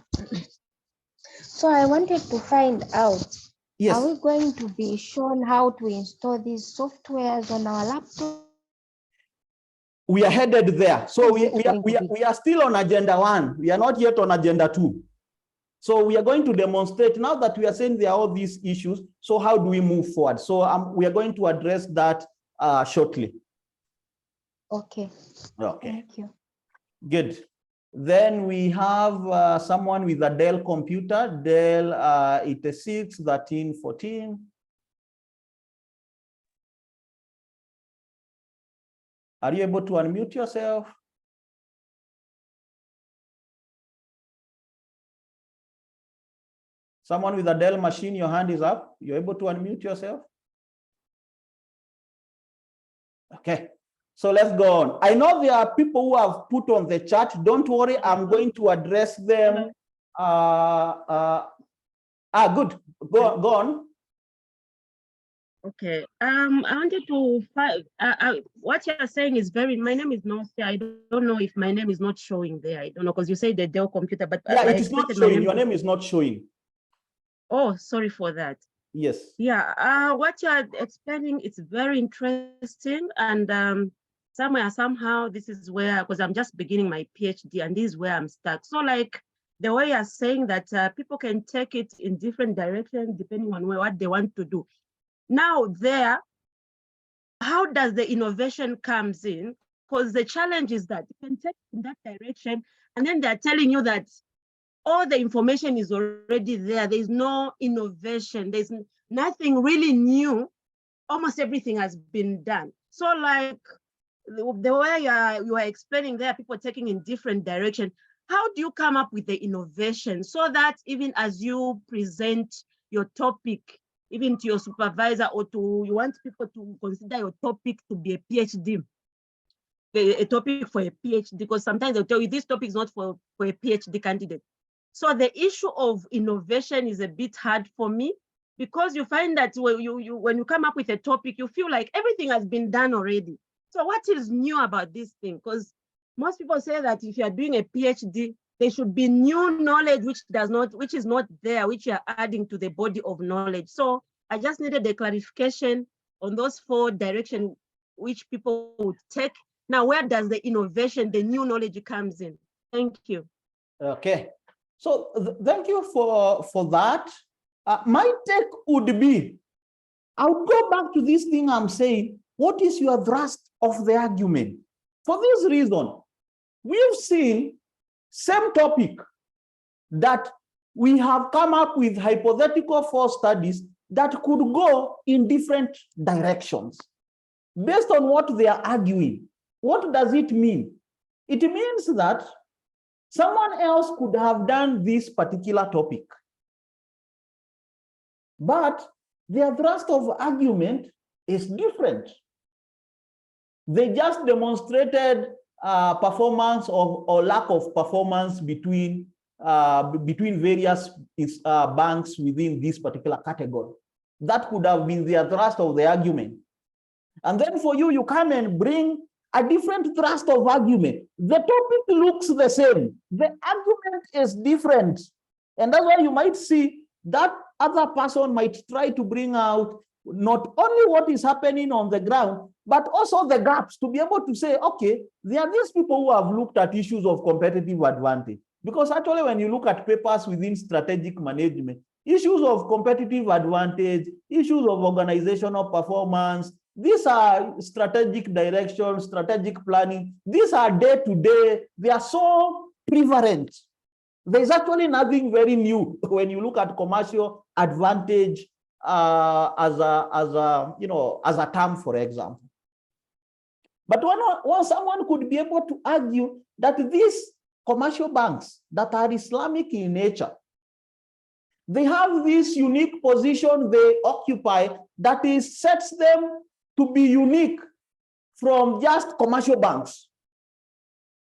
So I wanted to find out, yes, are we going to be shown how to install these softwares on our laptop? We are headed there. So we are still on agenda 1. We are not yet on agenda 2. So we are going to demonstrate now that we are saying there are all these issues. So how do we move forward? So we are going to address that shortly. Okay. Okay. Thank you. Good. Then we have someone with a Dell computer, Dell 86, 13, 14. Are you able to unmute yourself? Someone with a Dell machine, your hand is up. You're able to unmute yourself? Okay. So let's go on. I know there are people who have put on the chat. Don't worry, I'm going to address them. Good. Go on. Okay. I wanted to find what you're saying is my name is not there. I don't know if my name is not showing there. I don't know, because you say the Dell computer, but yeah, it is not showing. Your name is not showing. Oh, sorry for that. Yes. Yeah. What you're explaining is very interesting, and somehow this is where, because I'm just beginning my PhD and this is where I'm stuck. So like the way you're saying that people can take it in different directions depending on what they want to do. Now there, how does the innovation comes in? Because the challenge is that you can take in that direction and then they're telling you that all the information is already there. There's no innovation. There's nothing really new. Almost everything has been done. So like the way you are explaining there, people taking in different direction. How do you come up with the innovation so that even as you present your topic, even to your supervisor, or you want people to consider your topic to be a PhD, a topic for a PhD, because sometimes they'll tell you this topic is not for a PhD candidate. So the issue of innovation is a bit hard for me, because you find that when you come up with a topic, you feel like everything has been done already. So what is new about this thing? Because most people say that if you are doing a PhD, there should be new knowledge which is not there, which you are adding to the body of knowledge. So I just needed a clarification on those 4 directions which people would take. Now, where does the innovation, the new knowledge comes in? Thank you. Okay. So thank you for that. My take would be, I would go back to this thing I'm saying. What is your thrust of the argument? For this reason, we've seen same topic that we have come up with hypothetical 4 studies that could go in different directions based on what they are arguing. What does it mean? It means that someone else could have done this particular topic, but their thrust of argument is different. They just demonstrated performance or lack of performance between various banks within this particular category. That could have been their thrust of the argument. And then for you, you come and bring a different thrust of argument. The topic looks the same. The argument is different. And that's why you might see that other person might try to bring out not only what is happening on the ground, but also the gaps to be able to say, okay, there are these people who have looked at issues of competitive advantage. Because actually, when you look at papers within strategic management, issues of competitive advantage, issues of organizational performance, these are strategic direction, strategic planning. These are day-to-day. They are so prevalent. There's actually nothing very new when you look at commercial advantage as a term, for example. But when someone could be able to argue that these commercial banks that are Islamic in nature, they have this unique position they occupy that sets them to be unique from just commercial banks.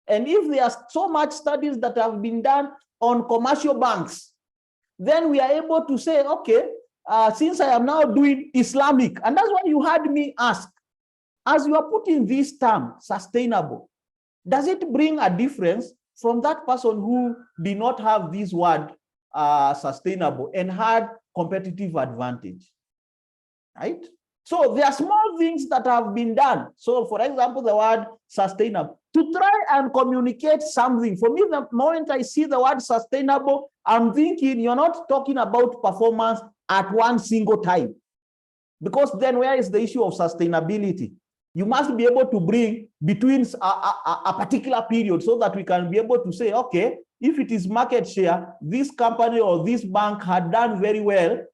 And if there are so much studies that have been done on commercial banks, then we are able to say, okay, since I am now doing Islamic, and that's why you heard me ask, as you are putting this term, sustainable, does it bring a difference from that person who did not have this word sustainable and had competitive advantage, right? So there are small things that have been done. So for example, the word sustainable, to try and communicate something. For me, the moment I see the word sustainable, I'm thinking you're not talking about performance at one single time. Because then where is the issue of sustainability? You must be able to bring between a particular period so that we can be able to say, okay, if it is market share, this company or this bank had done very well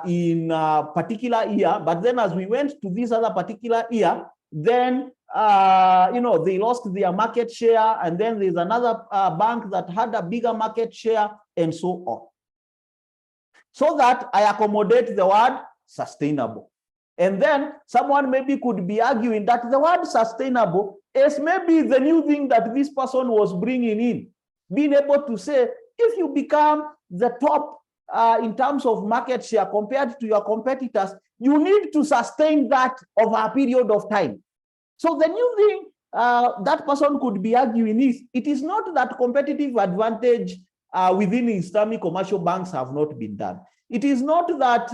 in a particular year, but then as we went to this other particular year, then they lost their market share, and then there's another bank that had a bigger market share, and so on. So that I accommodate the word sustainable. And then someone maybe could be arguing that the word sustainable is maybe the new thing that this person was bringing in, being able to say, if you become the top in terms of market share compared to your competitors, you need to sustain that over a period of time. So the new thing that person could be arguing is, it is not that competitive advantage within Islamic commercial banks have not been done. It is not that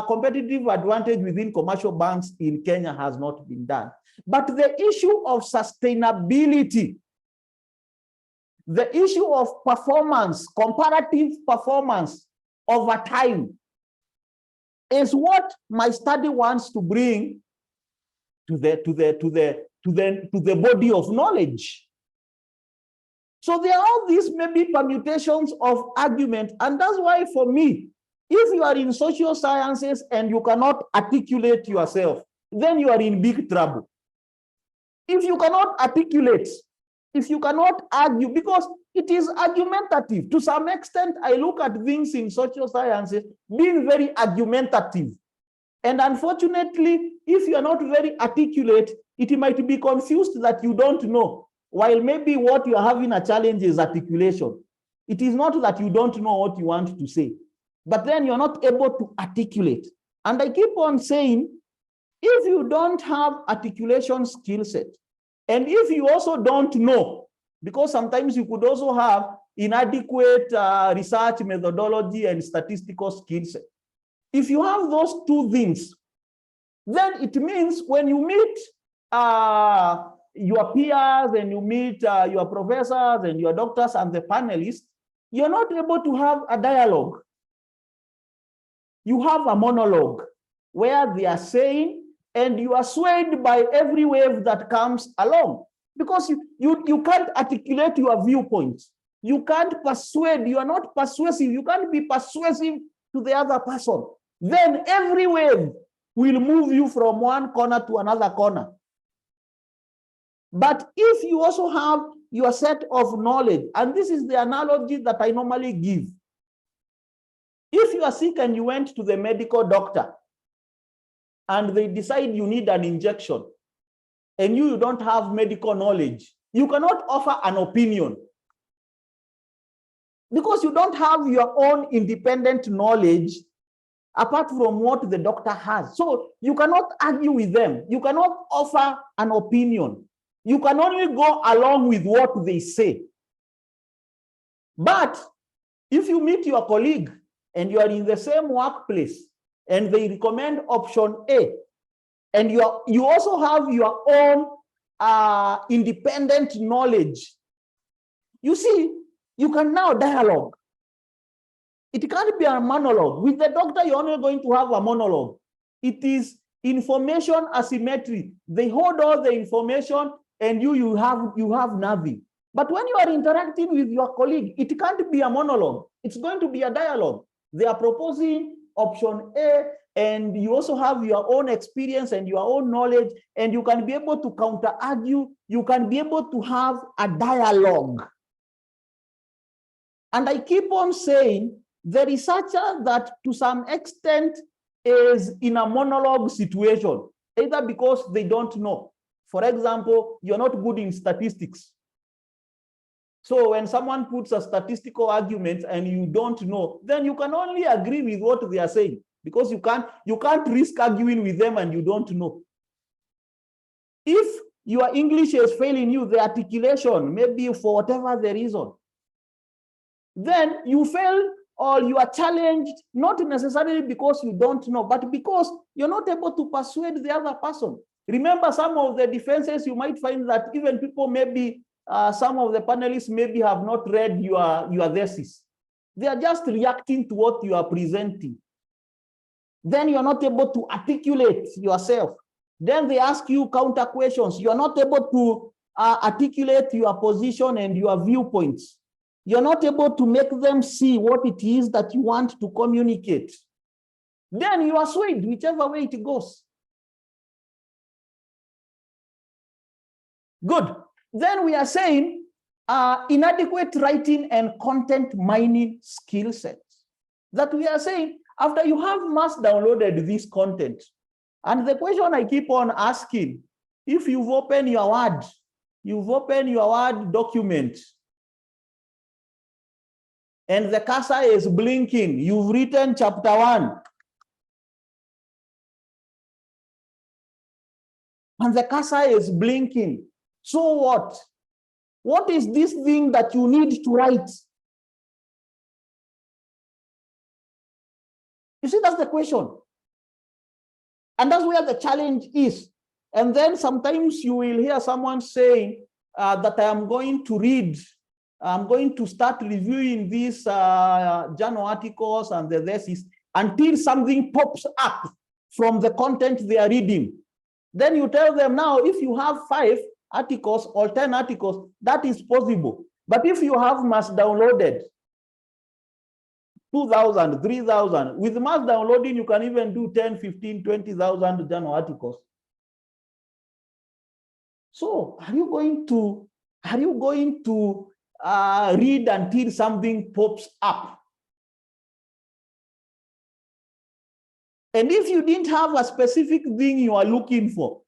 competitive advantage within commercial banks in Kenya has not been done. But the issue of sustainability, the issue of performance, comparative performance over time, is what my study wants to bring to the body of knowledge. So there are all these maybe permutations of argument, and that's why for me, if you are in social sciences and you cannot articulate yourself, then you are in big trouble. If you cannot articulate, if you cannot argue, because it is argumentative. To some extent, I look at things in social sciences being very argumentative. And unfortunately, if you are not very articulate, it might be confused that you don't know, while maybe what you are having a challenge is articulation. It is not that you don't know what you want to say, but then you're not able to articulate. And I keep on saying, if you don't have articulation skill set, And if you also don't know, because sometimes you could also have inadequate research methodology and statistical skills. If you have those two things, then it means when you meet your peers and you meet your professors and your doctors and the panelists, you're not able to have a dialogue. You have a monologue where they are saying, and you are swayed by every wave that comes along, because you can't articulate your viewpoints. You can't persuade, you are not persuasive, you can't be persuasive to the other person. Then every wave will move you from one corner to another corner. But if you also have your set of knowledge, and this is the analogy that I normally give. If you are sick and you went to the medical doctor and they decide you need an injection and you don't have medical knowledge, you cannot offer an opinion because you don't have your own independent knowledge apart from what the doctor has. So you cannot argue with them. You cannot offer an opinion. You can only go along with what they say. But if you meet your colleague and you are in the same workplace and they recommend option A, and you also have your own independent knowledge, you see, you can now dialogue. It can't be a monologue. With the doctor, you're only going to have a monologue. It is information asymmetry. They hold all the information and you have nothing. But when you are interacting with your colleague, it can't be a monologue. It's going to be a dialogue. They are proposing option A, and you also have your own experience and your own knowledge, and you can be able to counter argue. You can be able to have a dialogue. And I keep on saying, the researcher that to some extent is in a monologue situation, either because they don't know. For example, you're not good in statistics. So when someone puts a statistical argument and you don't know, then you can only agree with what they are saying, because you can't risk arguing with them and you don't know. If your English is failing you, the articulation, maybe for whatever the reason, then you fail or you are challenged, not necessarily because you don't know, but because you're not able to persuade the other person. Remember, some of the defenses, you might find that even people maybe, some of the panelists maybe have not read your thesis. They are just reacting to what you are presenting. Then you're not able to articulate yourself. Then they ask you counter questions. You're not able to articulate your position and your viewpoints. You're not able to make them see what it is that you want to communicate. Then you are swayed whichever way it goes. Good. Then we are saying inadequate writing and content mining skill sets. That we are saying after you have mass downloaded this content, and the question I keep on asking, if you've opened your Word document, and the cursor is blinking, you've written chapter 1. And the cursor is blinking. So what? What is this thing that you need to write? You see, that's the question. And that's where the challenge is. And then sometimes you will hear someone saying that I'm going to start reviewing these journal articles and the thesis until something pops up from the content they are reading. Then you tell them, now, if you have 5 articles or 10 articles, that is possible. But if you have mass downloaded 2,000, 3,000, with mass downloading, you can even do 10, 15, 20,000 journal articles. So are you going to read until something pops up? And if you didn't have a specific thing you are looking for,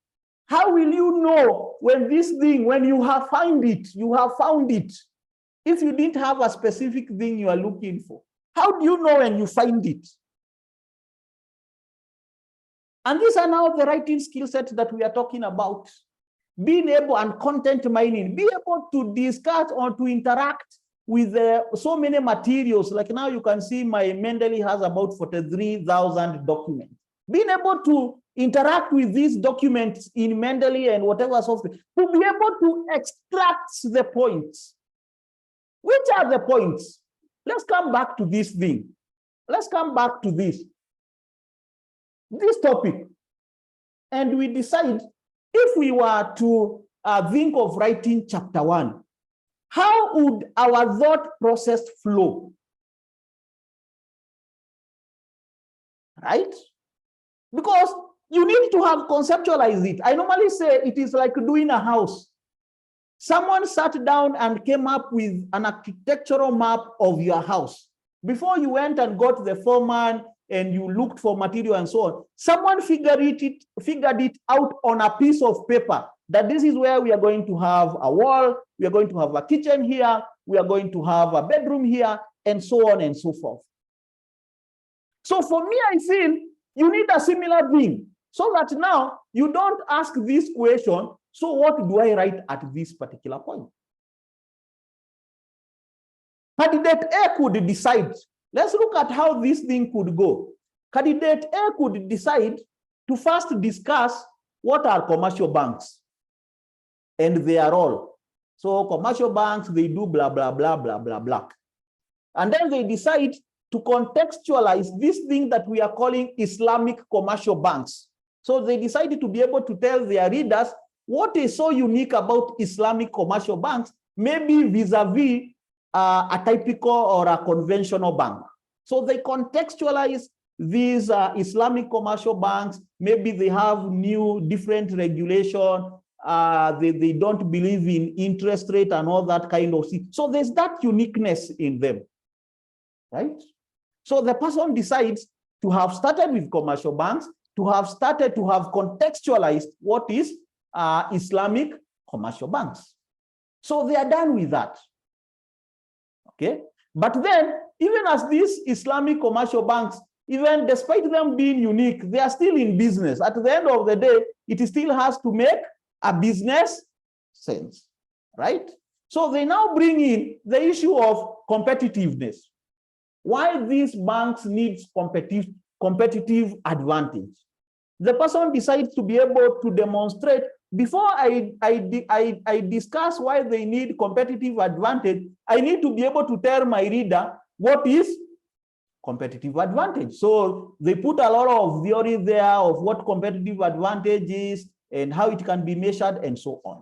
how will you know when you have found it, if you didn't have a specific thing you are looking for? How do you know when you find it? And these are now the writing skill sets that we are talking about. being able, and content mining, be able to discuss or to interact with so many materials. Like now you can see my Mendeley has about 43,000 documents. Being able to interact with these documents in Mendeley and whatever software, to be able to extract the points. Which are the points? Let's come back to this thing. Let's come back to this topic. And we decide if we were to think of writing chapter 1, how would our thought process flow? Right? Because you need to have conceptualized it. I normally say it is like doing a house. Someone sat down and came up with an architectural map of your house. Before you went and got the foreman and you looked for material and so on, someone figured it out on a piece of paper that this is where we are going to have a wall, we are going to have a kitchen here, we are going to have a bedroom here, and so on and so forth. So for me, I feel you need a similar thing so that now you don't ask this question, so what do I write at this particular point? Candidate A could decide. Let's look at how this thing could go. Candidate A could decide to first discuss what are commercial banks. And they are all. So commercial banks, they do blah, blah, blah, blah, blah, blah. And then they decide to contextualize this thing that we are calling Islamic commercial banks. So they decided to be able to tell their readers what is so unique about Islamic commercial banks, maybe vis-a-vis a typical or a conventional bank. So they contextualize these Islamic commercial banks. Maybe they have new different regulation. They don't believe in interest rate and all that kind of thing. So there's that uniqueness in them, right? So the person decides to have started with commercial banks, to have started to have contextualized what is Islamic commercial banks. So they are done with that. Okay, but then even as these Islamic commercial banks, even despite them being unique, they are still in business. At the end of the day, it still has to make a business sense, right? So they now bring in the issue of competitiveness. Why these banks need competitive advantage? The person decides to be able to demonstrate. Before I discuss why they need competitive advantage, I need to be able to tell my reader what is competitive advantage. So they put a lot of theory there of what competitive advantage is and how it can be measured and so on.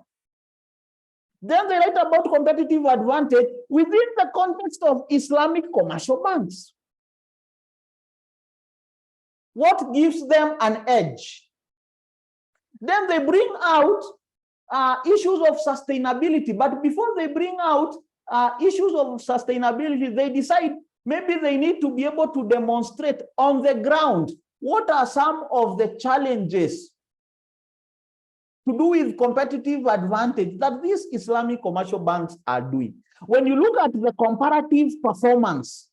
Then they write about competitive advantage within the context of Islamic commercial banks. What gives them an edge? Then they bring out issues of sustainability. But before they bring out issues of sustainability, they decide maybe they need to be able to demonstrate on the ground what are some of the challenges to do with competitive advantage that these Islamic commercial banks are doing. When you look at the comparative performance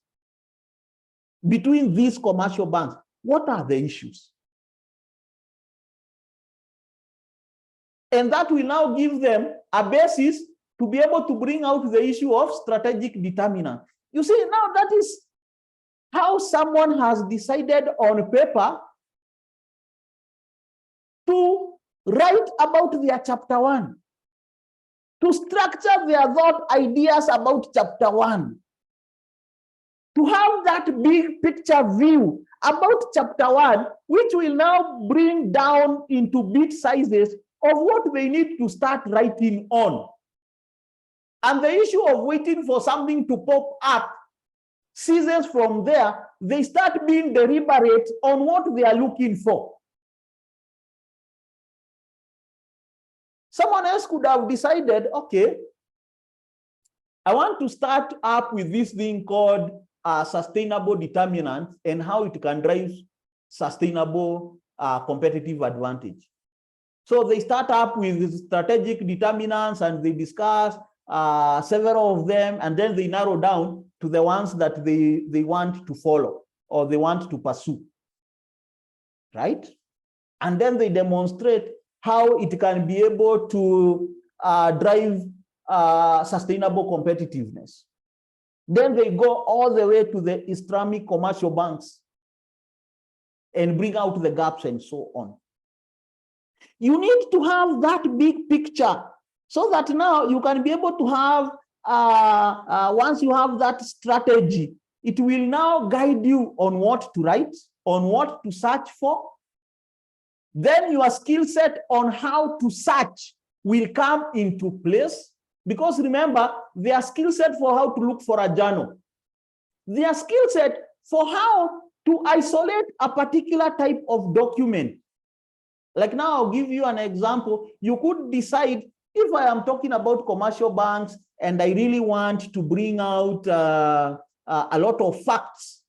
between these commercial banks, what are the issues? And that will now give them a basis to be able to bring out the issue of strategic determinant. You see, now that is how someone has decided on paper to write about their chapter 1, to structure their thought ideas about chapter 1, to have that big picture view about chapter 1, which will now bring down into bit sizes of what they need to start writing on. And the issue of waiting for something to pop up ceases from there. They start being deliberate on what they are looking for. Someone else could have decided, okay, I want to start up with this thing called sustainable determinants and how it can drive sustainable competitive advantage. So they start up with strategic determinants and they discuss several of them, and then they narrow down to the ones that they want to follow or they want to pursue, right? And then they demonstrate how it can be able to drive sustainable competitiveness. Then they go all the way to the Islamic commercial banks and bring out the gaps and so on. You need to have that big picture so that now you can be able to have, once you have that strategy, it will now guide you on what to write, on what to search for. Then your skill set on how to search will come into place. Because remember, their skill set for how to look for a journal, their skill set for how to isolate a particular type of document. Like now, I'll give you an example. You could decide, if I am talking about commercial banks and I really want to bring out a lot of facts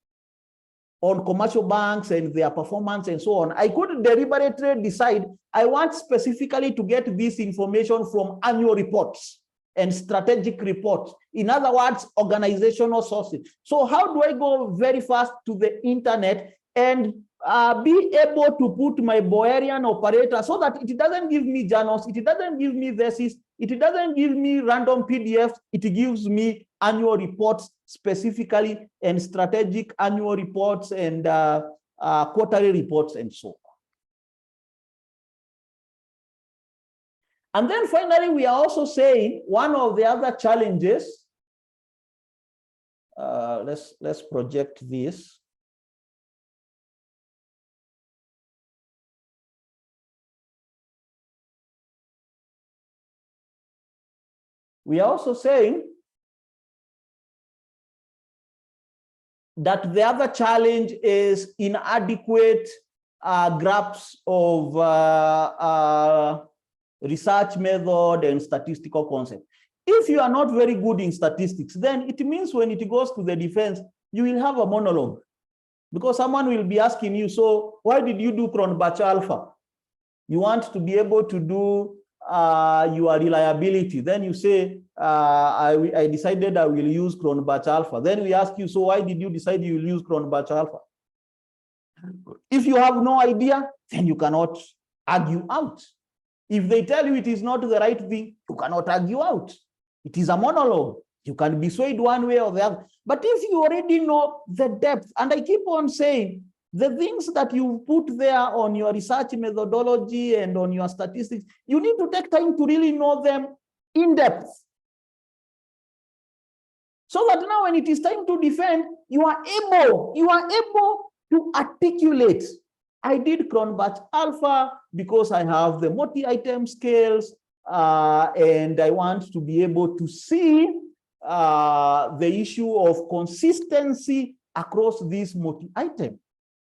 on commercial banks and their performance and so on, I could deliberately decide I want specifically to get this information from annual reports and strategic reports. In other words, organizational sources. So how do I go very fast to the internet and be able to put my Boerian operator so that it doesn't give me journals, it doesn't give me thesis, it doesn't give me random PDFs, it gives me annual reports specifically, and strategic annual reports and quarterly reports and so on. And then finally, we are also saying one of the other challenges, let's project this. We are also saying that the other challenge is inadequate grasp of research method and statistical concept. If you are not very good in statistics, then it means when it goes to the defense, you will have a monologue, because someone will be asking you, so why did you do Cronbach alpha? You want to be able to do your reliability. Then you say, I decided I will use Cronbach alpha. Then we ask you, so why did you decide you will use Cronbach alpha? If you have no idea, then you cannot argue out. If they tell you it is not the right thing, you cannot argue out. It is a monologue. You can be swayed one way or the other. But if you already know the depth, and I keep on saying, the things that you put there on your research methodology and on your statistics, you need to take time to really know them in depth. So that now when it is time to defend, you are able to articulate. I did Cronbach alpha because I have the multi-item scales, and I want to be able to see the issue of consistency across these multi-item.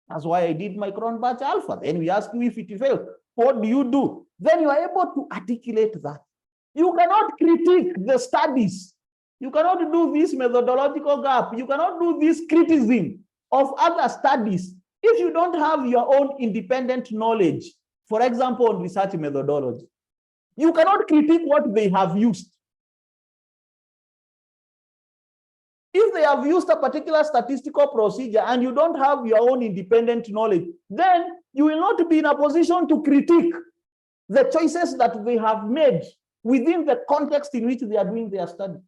That's why I did my Cronbach alpha. Then we ask you if it failed. What do you do? Then you are able to articulate that. You cannot critique the studies. You cannot do this methodological gap. You cannot do this criticism of other studies if you don't have your own independent knowledge. For example, on research methodology, you cannot critique what they have used. If they have used a particular statistical procedure and you don't have your own independent knowledge, then you will not be in a position to critique the choices that they have made within the context in which they are doing their study.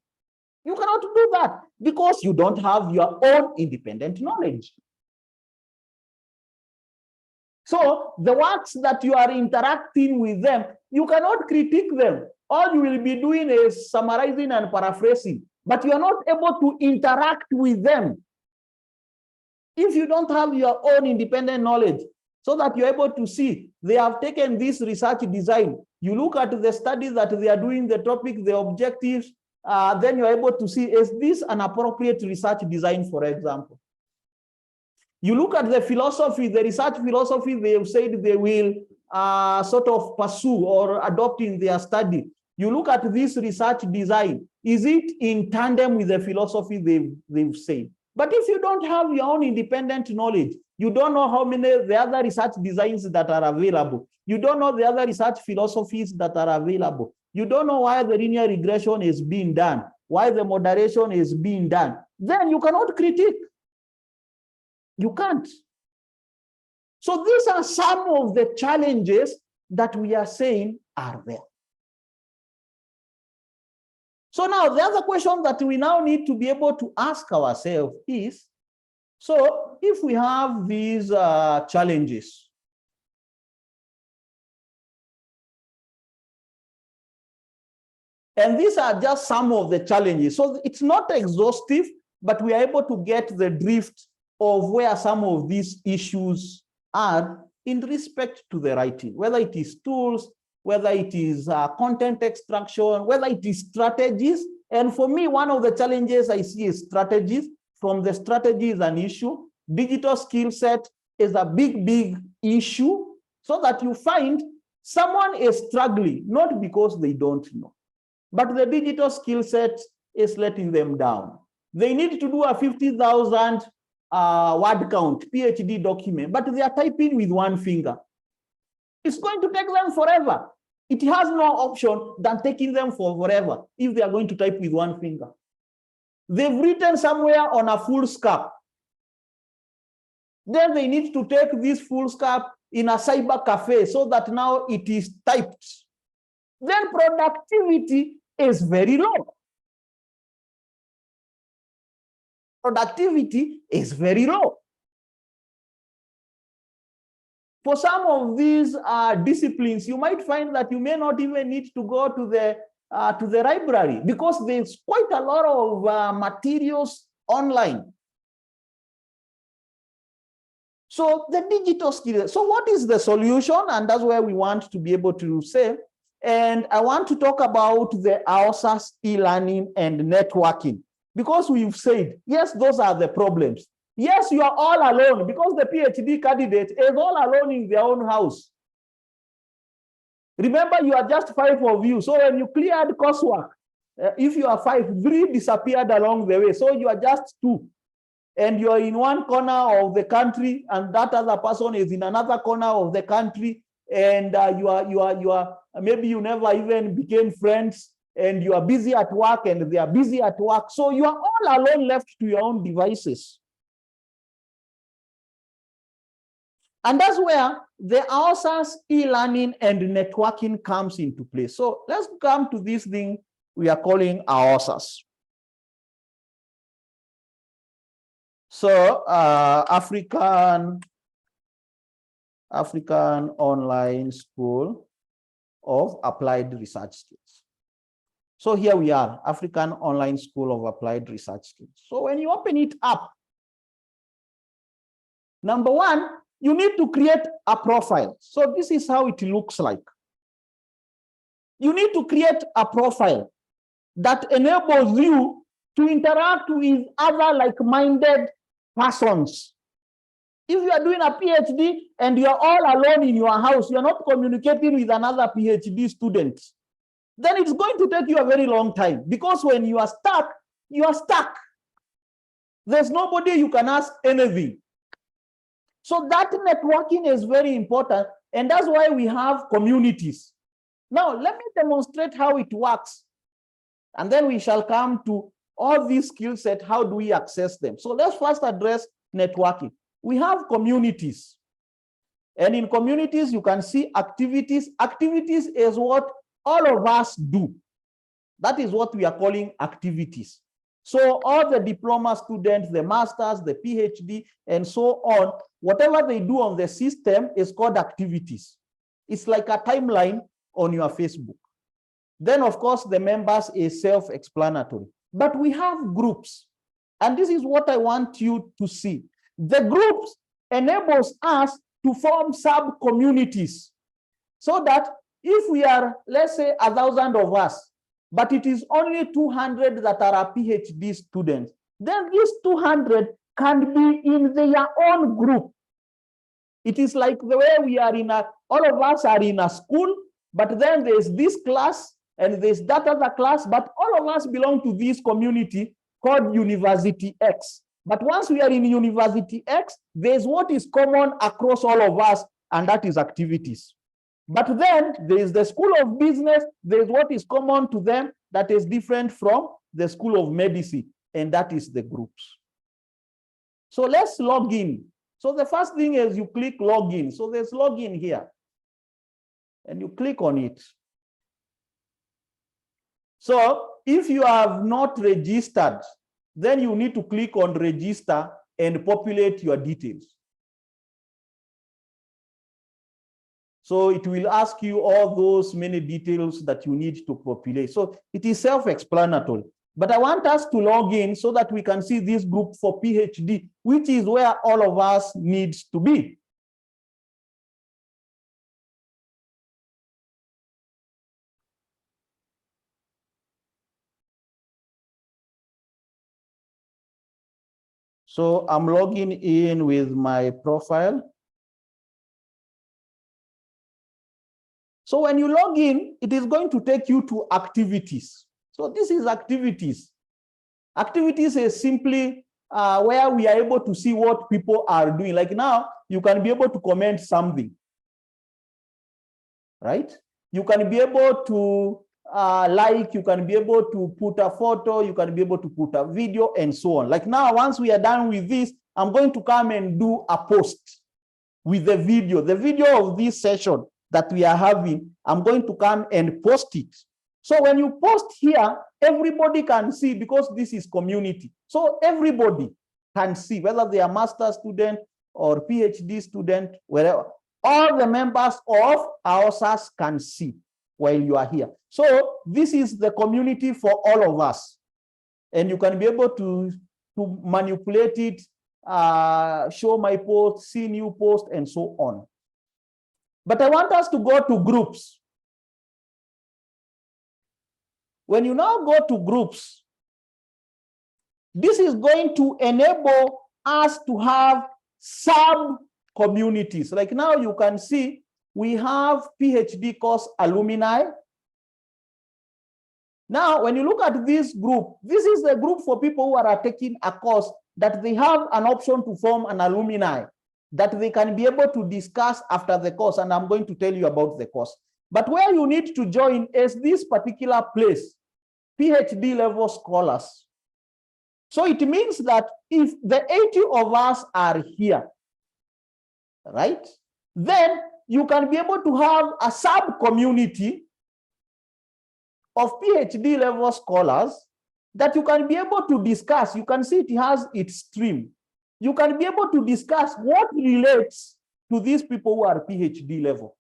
You cannot do that because you don't have your own independent knowledge. So the works that you are interacting with them, you cannot critique them. All you will be doing is summarizing and paraphrasing, but you are not able to interact with them if you don't have your own independent knowledge, so that you're able to see they have taken this research design. You look at the studies that they are doing, the topic, the objectives, then you're able to see, is this an appropriate research design, for example? You look at the philosophy, the research philosophy they have said they will sort of pursue or adopt in their study. You look at this research design, is it in tandem with the philosophy they've said? But if you don't have your own independent knowledge, you don't know how many the other research designs that are available. You don't know the other research philosophies that are available. You don't know why the linear regression is being done, why the moderation is being done. Then you cannot critique. You can't. So these are some of the challenges that we are saying are there. So now the other question that we now need to be able to ask ourselves is, so if we have these challenges, and these are just some of the challenges, so it's not exhaustive, but we are able to get the drift of where some of these issues are in respect to the writing, whether it is tools, whether it is content extraction, whether it is strategies. And for me, one of the challenges I see is strategies. From the strategy is an issue. Digital skill set is a big issue, so that you find someone is struggling, not because they don't know, but the digital skill set is letting them down. They need to do a 50,000 word count PhD document, but they are typing with one finger. It's going to take them forever. It has no option than taking them for forever if they are going to type with one finger. They've written somewhere on a foolscap. Then they need to take this foolscap in a cyber cafe so that now it is typed. Then productivity is very low. Productivity is very low. For some of these disciplines, you might find that you may not even need to go to the library, because there's quite a lot of materials online. So the digital skills. So what is the solution? And that's where we want to be able to say. And I want to talk about the AOSAS e-learning and networking, because we've said, yes, those are the problems. Yes, you are all alone, because the PhD candidate is all alone in their own house. Remember, you are just 5 of you. So when you cleared coursework, if you are 5, 3 disappeared along the way. So you are just 2. And you are in one corner of the country, and that other person is in another corner of the country. And you are maybe you never even became friends, and you are busy at work and they are busy at work. So you are all alone, left to your own devices. And that's where the AOSAS e-learning and networking comes into play. So let's come to this thing we are calling AOSAS. So African Online School of Applied Research Skills. So here we are, African Online School of Applied Research Skills. So when you open it up, number one, you need to create a profile. So this is how it looks like. You need to create a profile that enables you to interact with other like-minded persons. If you are doing a PhD and you are all alone in your house, you are not communicating with another PhD student, then it's going to take you a very long time, because when you are stuck, you are stuck. There's nobody you can ask anything. So that networking is very important, and that's why we have communities. Now, let me demonstrate how it works, and then we shall come to all these skill sets. How do we access them? So let's first address networking. We have communities, and in communities, you can see activities. Activities is what all of us do. That is what we are calling activities. So all the diploma students, the masters, the PhD, and so on, whatever they do on the system is called activities. It's like a timeline on your Facebook. Then, of course, the members is self-explanatory. But we have groups, and this is what I want you to see. The groups enables us to form sub-communities, so that if we are, let's say, 1,000 of us, but it is only 200 that are our PhD students, then these 200 can be in their own group. It is like the way we are in a, all of us are in a school, but then there's this class and there's that other class, but all of us belong to this community called University X. But once we are in University X, there's what is common across all of us, and that is activities. But then there is the School of Business, there's what is common to them that is different from the School of Medicine, and that is the groups. So let's log in. So the first thing is you click login. So there's login here. and you click on it. So if you have not registered, then you need to click on register and populate your details. So it will ask you all those many details that you need to populate. So it is self-explanatory. But I want us to log in so that we can see this group for PhD, which is where all of us needs to be. So I'm logging in with my profile. So when you log in, it is going to take you to activities. So this is activities. Activities is simply where we are able to see what people are doing. Like now, you can be able to comment something, right? You can be able to you can be able to put a photo, you can be able to put a video and so on. Like now, once we are done with this, I'm going to come and do a post with the video of this session that we are having. I'm going to come and post it. So when you post here, everybody can see, because this is community. So everybody can see, whether they are master student or PhD student, wherever. All the members of our SAS can see while you are here. So this is the community for all of us. And you can be able to manipulate it, show my post, see new post, and so on. But I want us to go to groups. When you now go to groups, this is going to enable us to have sub-communities. Like now you can see we have PhD course alumni. Now, when you look at this group, this is the group for people who are taking a course that they have an option to form an alumni that they can be able to discuss after the course. And I'm going to tell you about the course. But where you need to join is this particular place, PhD level scholars. So it means that if the 80 of us are here, right, then you can be able to have a sub-community of PhD level scholars that you can be able to discuss. You can see it has its stream. You can be able to discuss what relates to these people who are PhD level.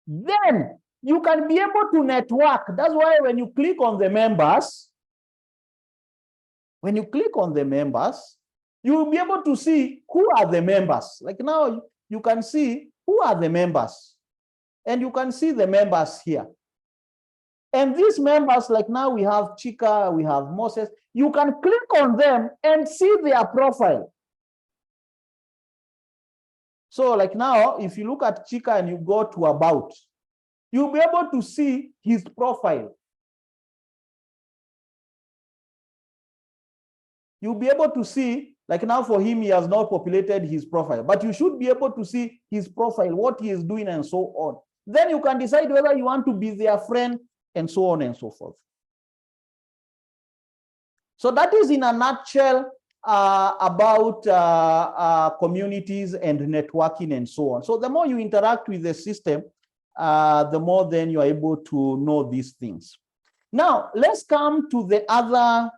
Then you can be able to network. That's why when you click on the members, you will be able to see who are the members. Like now, you can see who are the members. And you can see the members here. And these members, like now we have Chika, we have Moses. You can click on them and see their profile. So like now, if you look at Chika and you go to about, you'll be able to see his profile. You'll be able to see, like now for him, he has not populated his profile, but you should be able to see his profile, what he is doing and so on. Then you can decide whether you want to be their friend and so on and so forth. So that is in a nutshell about communities and networking and so on. So the more you interact with the system, the more then you are able to know these things. Now, let's come to the other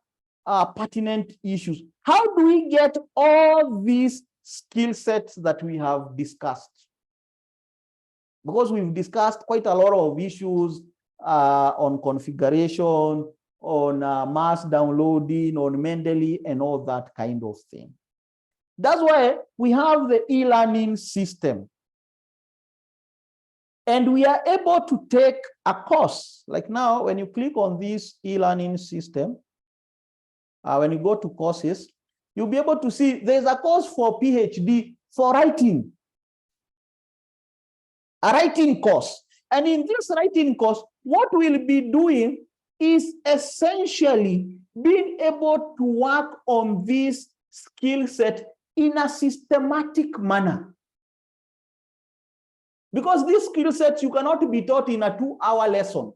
pertinent issues. How do we get all these skill sets that we have discussed? Because we've discussed quite a lot of issues on configuration, on mass downloading, on Mendeley, and all that kind of thing. That's why we have the e-learning system. And we are able to take a course. Like now, when you click on this e-learning system, when you go to courses, you'll be able to see there's a course for PhD for writing. A writing course. And in this writing course, what we'll be doing is essentially being able to work on this skill set in a systematic manner. Because this skill set, you cannot be taught in a 2-hour lesson.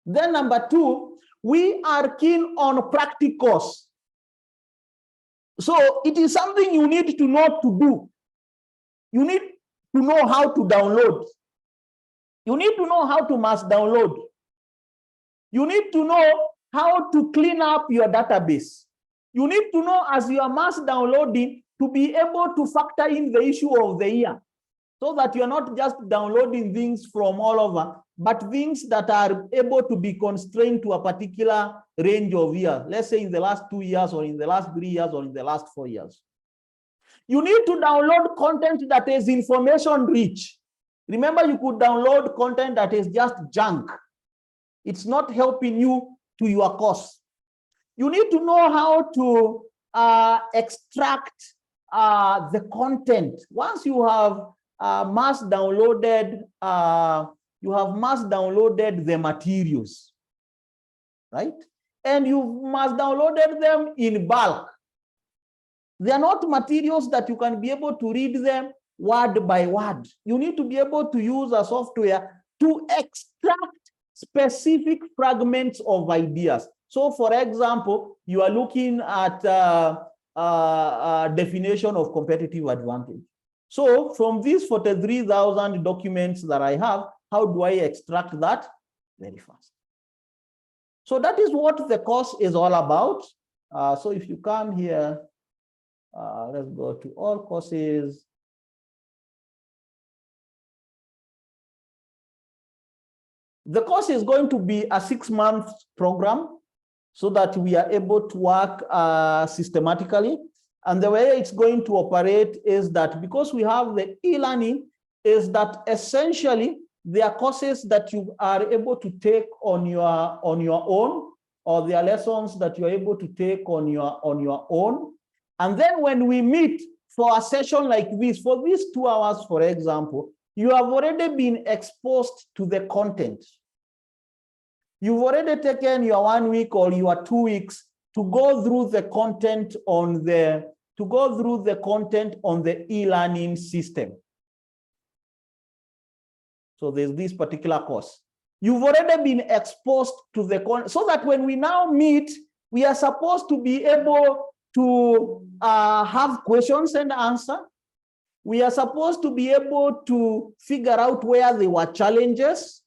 Then number two, we are keen on practicals. So it is something you need to know to do. You need to know how to download. You need to know how to mass download. You need to know how to clean up your database. You need to know, as you are mass downloading, to be able to factor in the issue of the year, so that you're not just downloading things from all over, but things that are able to be constrained to a particular range of years. Let's say in the last 2 years, or in the last 3 years, or in the last 4 years. You need to download content that is information rich. Remember, you could download content that is just junk. It's not helping you to your course. You need to know how to extract the content. Once you have mass downloaded, the materials, right? And you mass downloaded them in bulk. They are not materials that you can be able to read them word by word. You need to be able to use a software to extract specific fragments of ideas. So, for example, you are looking at definition of competitive advantage. So, from these 43,000 documents that I have, how do I extract that? Very fast. So that is what the course is all about. So if you come here, let's go to all courses. The course is going to be a 6-month program so that we are able to work systematically. And the way it's going to operate is that because we have the e-learning, is that essentially there are courses that you are able to take on your own, or there are lessons that you're able to take on your own. And then when we meet for a session like this, for these 2 hours, for example, you have already been exposed to the content. You've already taken your 1 week or your 2 weeks to go through the content on the e-learning system. So there's this particular course. You've already been exposed to the content, so that when we now meet, we are supposed to be able to have questions and answer. We are supposed to be able to figure out where there were challenges.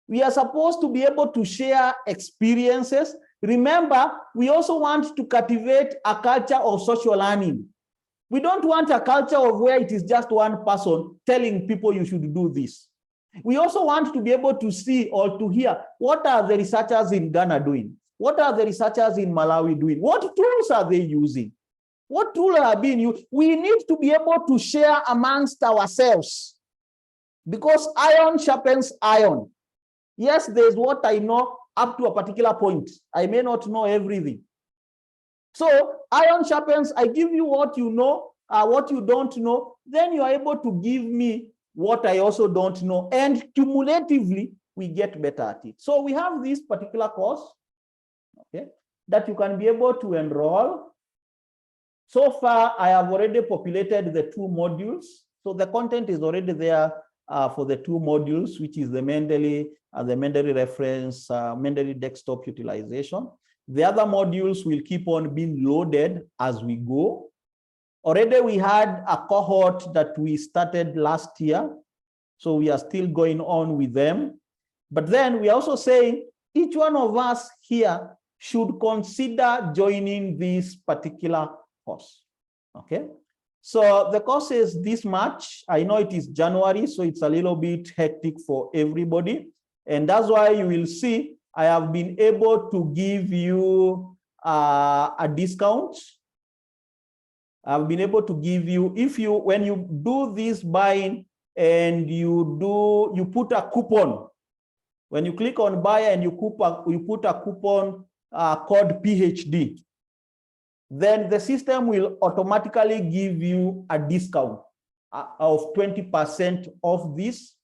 We are supposed to be able to share experiences. Remember, we also want to cultivate a culture of social learning. We don't want a culture of where it is just one person telling people you should do this. We also want to be able to see or to hear, what are the researchers in Ghana doing? What are the researchers in Malawi doing? What tools are they using? What tools are being used? We need to be able to share amongst ourselves, because iron sharpens iron. Yes, there's what I know up to a particular point. I may not know everything. So iron sharpens, I give you what you know, what you don't know, then you are able to give me what I also don't know, and cumulatively, we get better at it. So we have this particular course, okay, that you can be able to enroll. So far, I have already populated the 2 modules. So the content is already there for the 2 modules, which is the Mendeley reference, Mendeley desktop utilization. The other modules will keep on being loaded as we go. Already we had a cohort that we started last year, so we are still going on with them. But then we are also saying each one of us here should consider joining this particular course, okay? So the course is this much. I know it is January, so it's a little bit hectic for everybody. And that's why you will see I have been able to give you a discount. I've been able to give you, when you do this buying and you put a coupon, when you click on buy and you put a coupon code PhD, then the system will automatically give you a discount of 20% off this.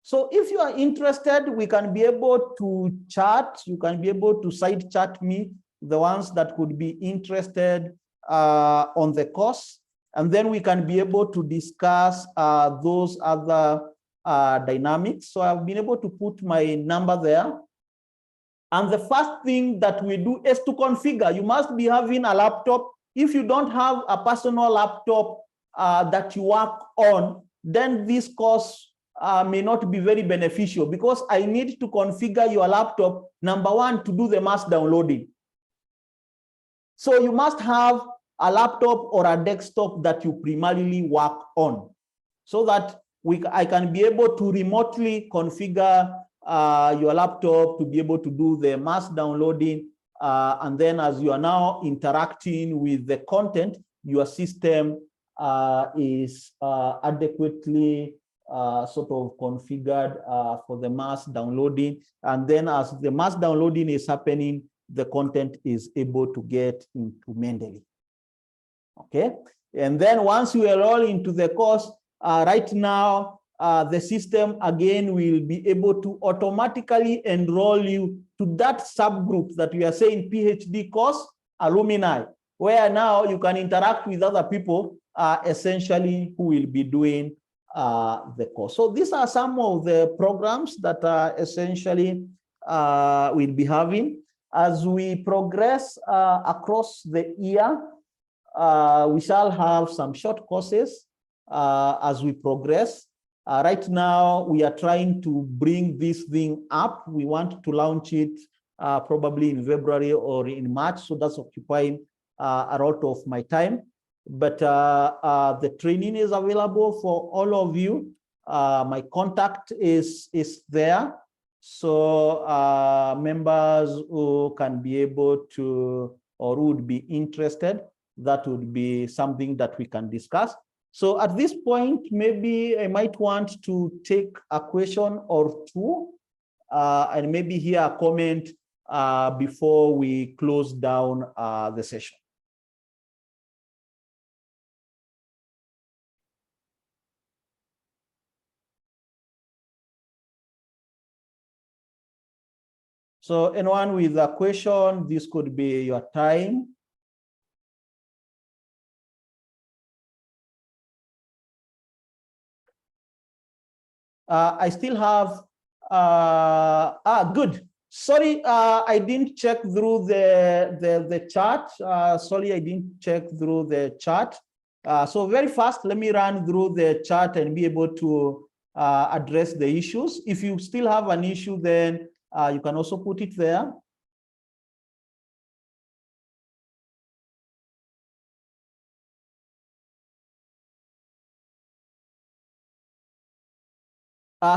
So if you are interested, we can be able to chat. You can be able to side chat me, the ones that could be interested on the course. And then we can be able to discuss those other dynamics. So I've been able to put my number there. And the first thing that we do is to configure. You must be having a laptop. If you don't have a personal laptop that you work on, then this course may not be very beneficial because I need to configure your laptop, number one, to do the mass downloading. So you must have a laptop or a desktop that you primarily work on so that I can be able to remotely configure your laptop to be able to do the mass downloading. And then as you are now interacting with the content, your system is adequately sort of configured for the mass downloading. And then as the mass downloading is happening, the content is able to get into Mendeley. Okay. And then once you enroll into the course, right now, the system again will be able to automatically enroll you to that subgroup that we are saying PhD course alumni, where now you can interact with other people essentially who will be doing the course. So these are some of the programs that essentially we'll be having. As we progress across the year, we shall have some short courses as we progress. Right now, we are trying to bring this thing up. We want to launch it probably in February or in March. So that's occupying a lot of my time. But the training is available for all of you. My contact is there. So members who can be able to or would be interested, that would be something that we can discuss. So at this point, maybe I might want to take a question or two and maybe hear a comment before we close down the session. So anyone with a question, this could be your time. I still have, good. Sorry, I didn't check through the chat. Sorry, I didn't check through the chat. So very fast, let me run through the chat and be able to address the issues. If you still have an issue, then you can also put it there.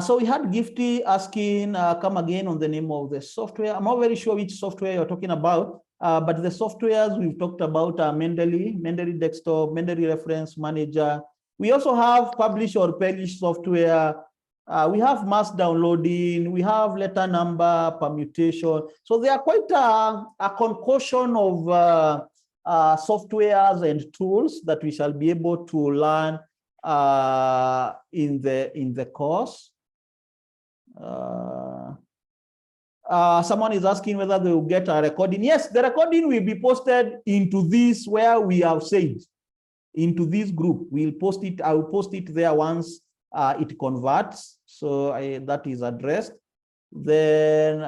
So we had Gifty asking, come again on the name of the software. I'm not very sure which software you're talking about, but the softwares we've talked about are Mendeley Desktop, Mendeley Reference Manager. We also have publish or perish software. We have mass downloading. We have letter number permutation. So they are quite a concoction of softwares and tools that we shall be able to learn in the course. Someone is asking whether they will get a recording. Yes, the recording will be posted into this where we have said, into this group. We'll post it. I will post it there once it converts. So that is addressed. Then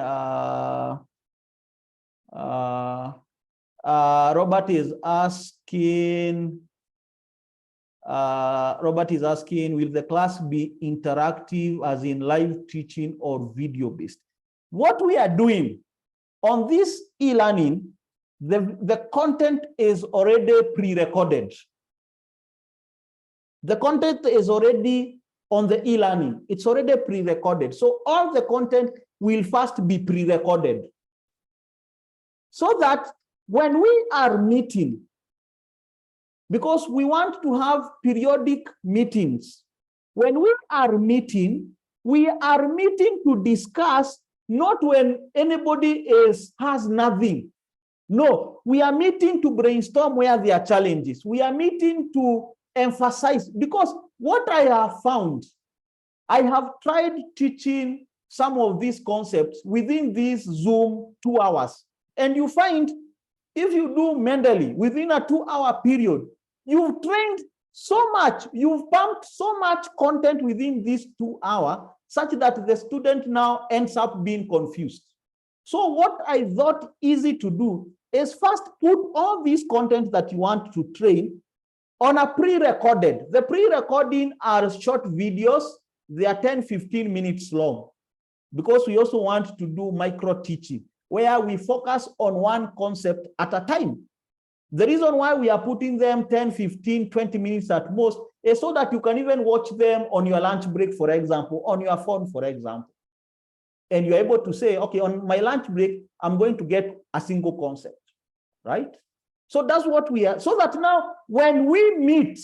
Robert is asking, will the class be interactive as in live teaching or video based? What we are doing on this e-learning, the content is already pre-recorded. The content is already on the e-learning. It's already pre-recorded. So all the content will first be pre-recorded. So that when we are meeting, because we want to have periodic meetings, when we are meeting to discuss, not when anybody has nothing. No, we are meeting to brainstorm where there are challenges. We are meeting to emphasize, because what I have found, I have tried teaching some of these concepts within this Zoom 2 hours. And you find, if you do Mendeley within a 2-hour period, you've trained so much, you've pumped so much content within this 2 hours, such that the student now ends up being confused. So what I thought easy to do is first put all these content that you want to train on a pre-recorded. The pre-recording are short videos they are 10, 15 minutes long, because we also want to do micro teaching where we focus on one concept at a time. The reason why we are putting them 10, 15, 20 minutes at most is so that you can even watch them on your lunch break, for example, on your phone, for example. And you're able to say, okay, on my lunch break, I'm going to get a single concept, right? So that's what we are, so that now when we meet,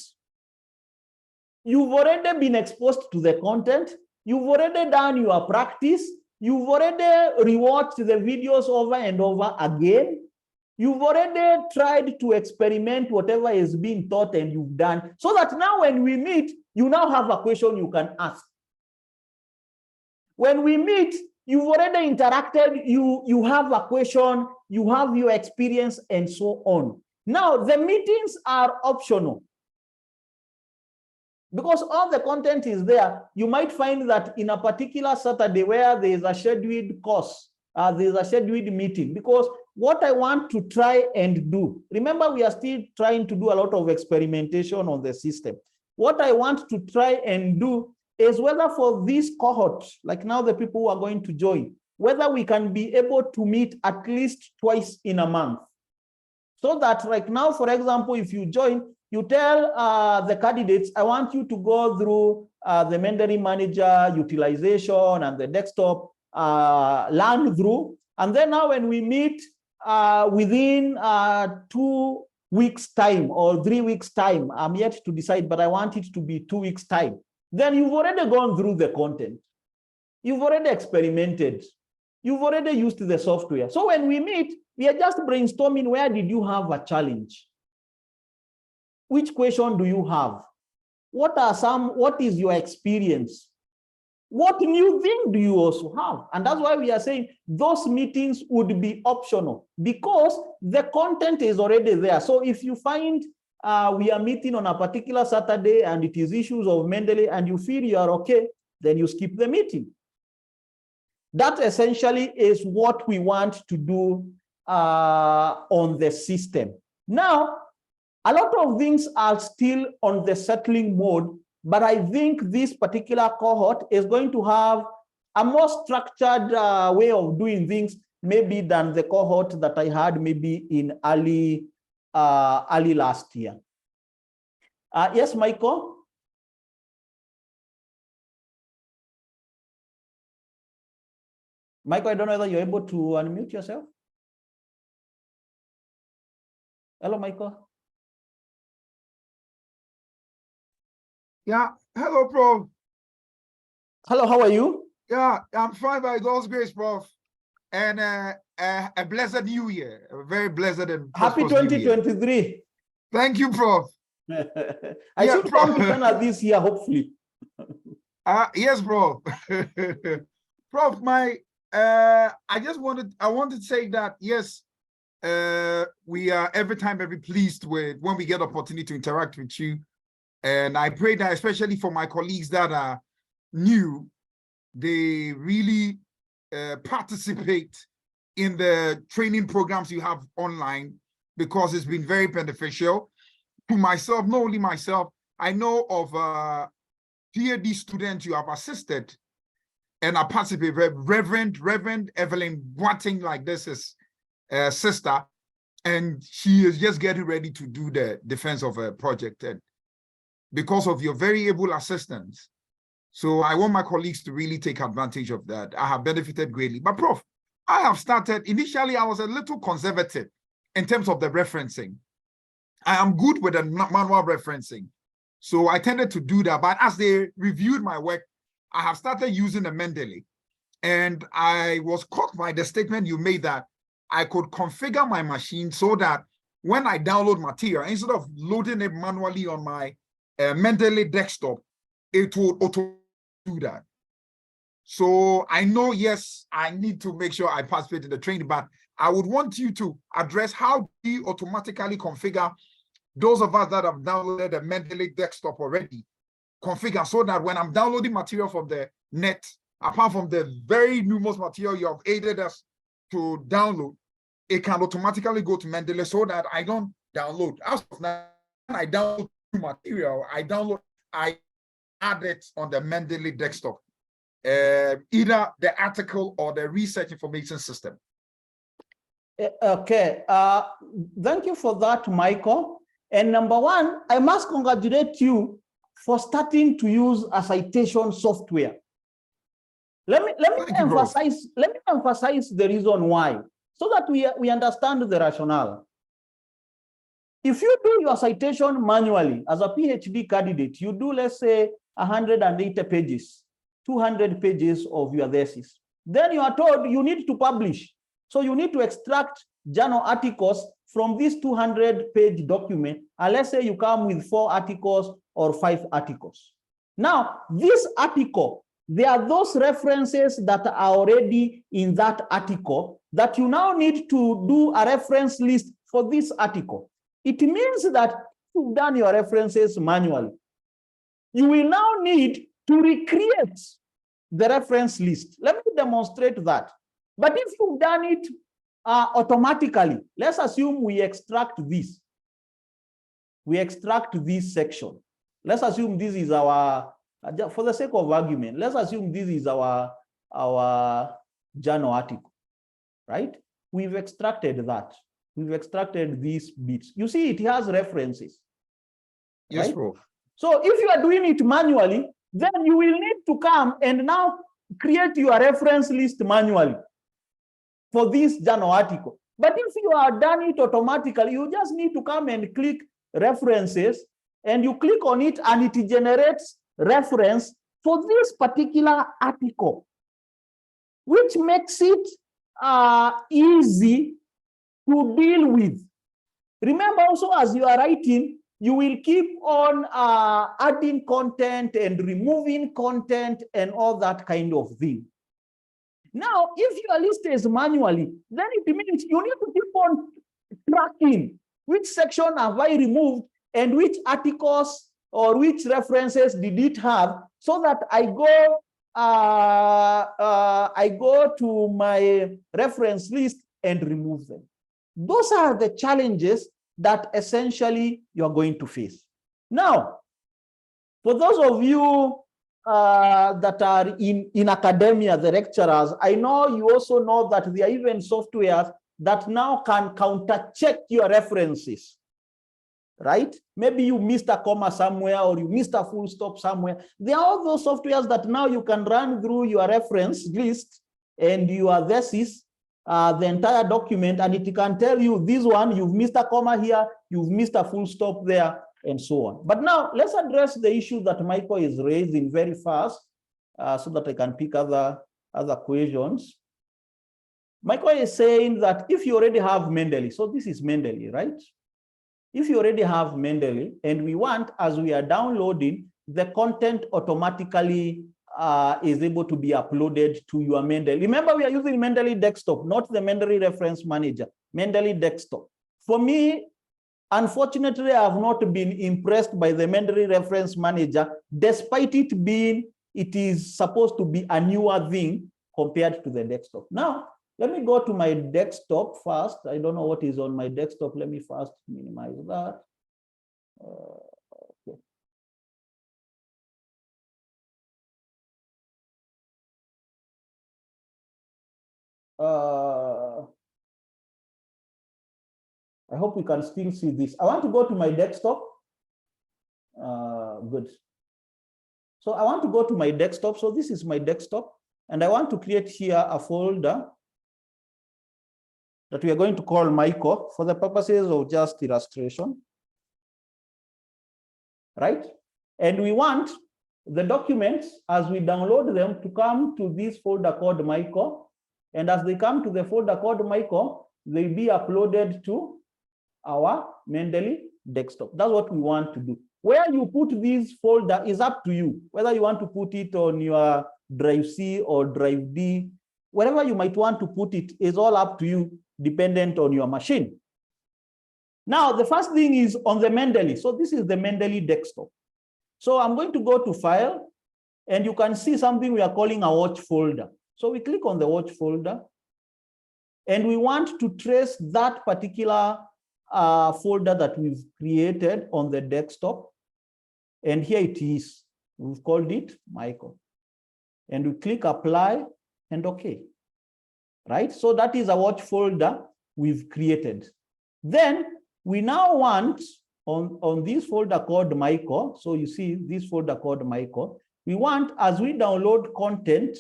you've already been exposed to the content, you've already done your practice, you've already rewatched the videos over and over again, you've already tried to experiment whatever is being taught and you've done, so that now when we meet, you now have a question you can ask. When we meet, you've already interacted, you have a question, you have your experience, and so on. Now, the meetings are optional, because all the content is there. You might find that in a particular Saturday where there is a scheduled course, there is a scheduled meeting, because what I want to try and do, remember, we are still trying to do a lot of experimentation on the system. What I want to try and do is whether for this cohort, like now the people who are going to join, whether we can be able to meet at least twice in a month. So that like now, for example, if you join, you tell the candidates, I want you to go through the Mendeley Manager utilization and the desktop, learn through. And then now when we meet within 2 weeks time or 3 weeks time, I'm yet to decide, but I want it to be 2 weeks time. Then you've already gone through the content. You've already experimented. You've already used the software. So when we meet, we are just brainstorming, where did you have a challenge? Which question do you have? What is your experience? What new thing do you also have? And that's why we are saying those meetings would be optional, because the content is already there. So if you find we are meeting on a particular Saturday and it is issues of Mendeley and you feel you are okay, then you skip the meeting. That essentially is what we want to do on the system. Now, a lot of things are still on the settling mode, but I think this particular cohort is going to have a more structured way of doing things, maybe than the cohort that I had maybe in early last year. Yes, Michael? Michael, I don't know whether you're able to unmute yourself. Hello, Michael. Yeah, hello, Prof. Hello, how are you? Yeah, I'm fine by God's grace, Prof. And a blessed new year, a very blessed and happy 2023. Thank you, Prof. I should come to Ghana this year, hopefully. Yes, Prof. Prof, I wanted to say that, yes, we are every time very pleased with when we get opportunity to interact with you. And I pray that especially for my colleagues that are new, they really participate in the training programs you have online, because it's been very beneficial to myself, not only myself. I know of PhD students you have assisted and I participate. Reverend Evelyn Boateng, like this is sister, and she is just getting ready to do the defense of a project, and because of your very able assistance. So I want my colleagues to really take advantage of that. I have benefited greatly. But Prof, I have started, initially I was a little conservative in terms of the referencing. I am good with the manual referencing. So I tended to do that. But as they reviewed my work, I have started using the Mendeley. And I was caught by the statement you made that I could configure my machine so that when I download material, instead of loading it manually on my Mendeley desktop, it will auto do that. So I know, yes, I need to make sure I participate in the training, but I would want you to address how do you automatically configure those of us that have downloaded the Mendeley desktop already, configure so that when I'm downloading material from the net, apart from the very numerous material you have aided us to download, it can automatically go to Mendeley so that I don't download. As of now, I download material, I add it on the Mendeley desktop, either the article or the research information system. Okay, thank you for that, Michael. And number one, I must congratulate you for starting to use a citation software. Let me emphasize the reason why, so that we understand the rationale. If you do your citation manually as a PhD candidate, you do, let's say, 180 pages, 200 pages of your thesis. Then you are told you need to publish. So you need to extract journal articles from this 200-page document, and let's say you come with 4 articles or 5 articles. Now, this article, there are those references that are already in that article that you now need to do a reference list for this article. It means that you've done your references manually. You will now need to recreate the reference list. Let me demonstrate that. But if you've done it automatically, let's assume we extract this. We extract this section. Let's assume this is our, for the sake of argument, let's assume this is our journal article, right? We've extracted that. We've extracted these bits. You see, it has references. Yes, right? Prof. So if you are doing it manually, then you will need to come and now create your reference list manually for this journal article. But if you are done it automatically, you just need to come and click references, and you click on it and it generates reference for this particular article, which makes it easy to deal with. Remember also, as you are writing, you will keep on adding content and removing content and all that kind of thing. Now, if your list is manually, then it means you need to keep on tracking which section have I removed and which articles or which references did it have, so that I go to my reference list and remove them. Those are the challenges that essentially you're going to face. Now, for those of you that are in academia, the lecturers, I know you also know that there are even softwares that now can counter-check your references, right? Maybe you missed a comma somewhere or you missed a full stop somewhere. There are all those softwares that now you can run through your reference list and your thesis, the entire document, and it can tell you this one, you've missed a comma here, you've missed a full stop there, and so on. But now let's address the issue that Michael is raising very fast, so that I can pick other questions. Michael is saying that if you already have Mendeley, so this is Mendeley, right? If you already have Mendeley, and we want, as we are downloading, the content automatically is able to be uploaded to your Mendeley. Remember, we are using Mendeley desktop, not the Mendeley reference manager, Mendeley desktop. For me, unfortunately, I have not been impressed by the Mendeley reference manager, despite it is supposed to be a newer thing compared to the desktop. Now, let me go to my desktop first. I don't know what is on my desktop. Let me first minimize that. Okay. I hope you can still see this. I want to go to my desktop. Good. So I want to go to my desktop. So this is my desktop, and I want to create here a folder that we are going to call Michael for the purposes of just illustration, right? And we want the documents, as we download them, to come to this folder called Michael. And as they come to the folder called Michael, they'll be uploaded to our Mendeley desktop. That's what we want to do. Where you put this folder is up to you, whether you want to put it on your drive C or drive D, wherever you might want to put it is all up to you, dependent on your machine. Now, the first thing is on the Mendeley. So this is the Mendeley desktop. So I'm going to go to File, and you can see something we are calling a watch folder. So we click on the watch folder, and we want to trace that particular folder that we've created on the desktop. And here it is. We've called it Michael. And we click apply and okay. Right? So that is a watch folder we've created. Then we now want on this folder called Michael. So you see this folder called Michael. We want, as we download content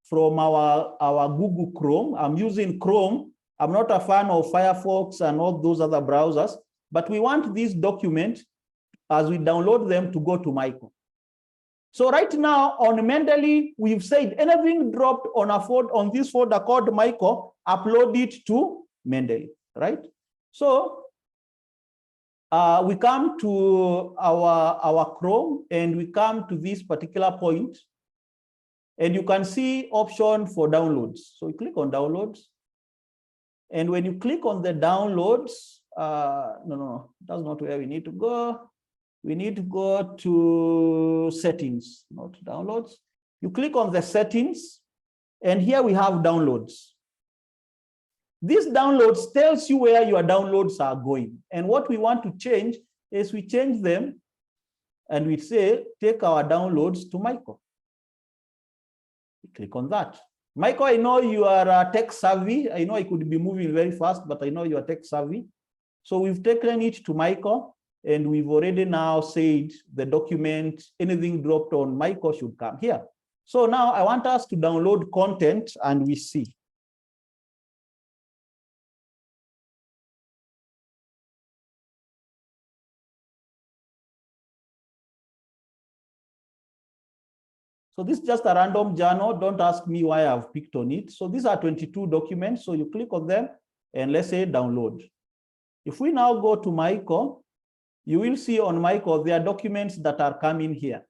from our Google Chrome, I'm using Chrome. I'm not a fan of Firefox and all those other browsers, but we want this document, as we download them, to go to Michael. So right now on Mendeley, we've said anything dropped on this folder called Michael, upload it to Mendeley, right? So we come to our Chrome and we come to this particular point, and you can see option for downloads. So you click on downloads. And when you click on the downloads, no, that's not where we need to go. We need to go to settings, not downloads. You click on the settings, and here we have downloads. This downloads tells you where your downloads are going. And what we want to change is we change them and we say, take our downloads to Michael. We click on that. Michael, I know you are tech savvy. I know I could be moving very fast, but I know you are tech savvy. So we've taken it to Michael. And we've already now said the document, anything dropped on Michael should come here. So now I want us to download content, and we see. So this is just a random journal. Don't ask me why I've picked on it. So these are 22 documents. So you click on them and let's say download. If we now go to Michael, you will see on Michael, there are documents that are coming here.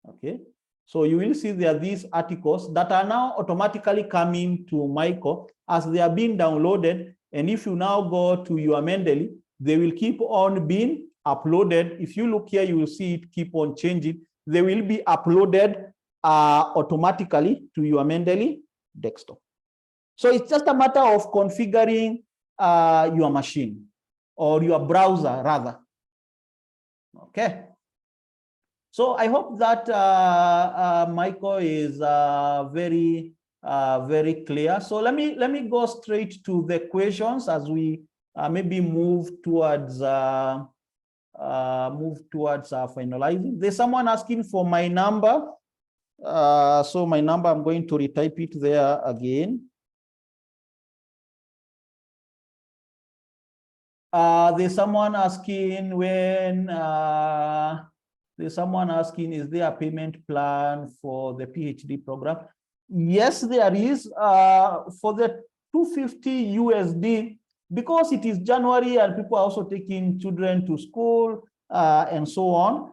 Okay, so you will see there are these articles that are now automatically coming to Michael as they are being downloaded. And if you now go to your Mendeley, they will keep on being uploaded. If you look here, you will see it keep on changing. They will be uploaded automatically to your Mendeley desktop. So it's just a matter of configuring your machine, or your browser rather. Okay. So I hope that Michael is very clear. So let me go straight to the questions as we maybe move towards finalizing. There's someone asking for my number. So my number, I'm going to retype it there again. There's someone asking is there a payment plan for the PhD program? Yes, there is. For the 250 USD, because it is January and people are also taking children to school and so on.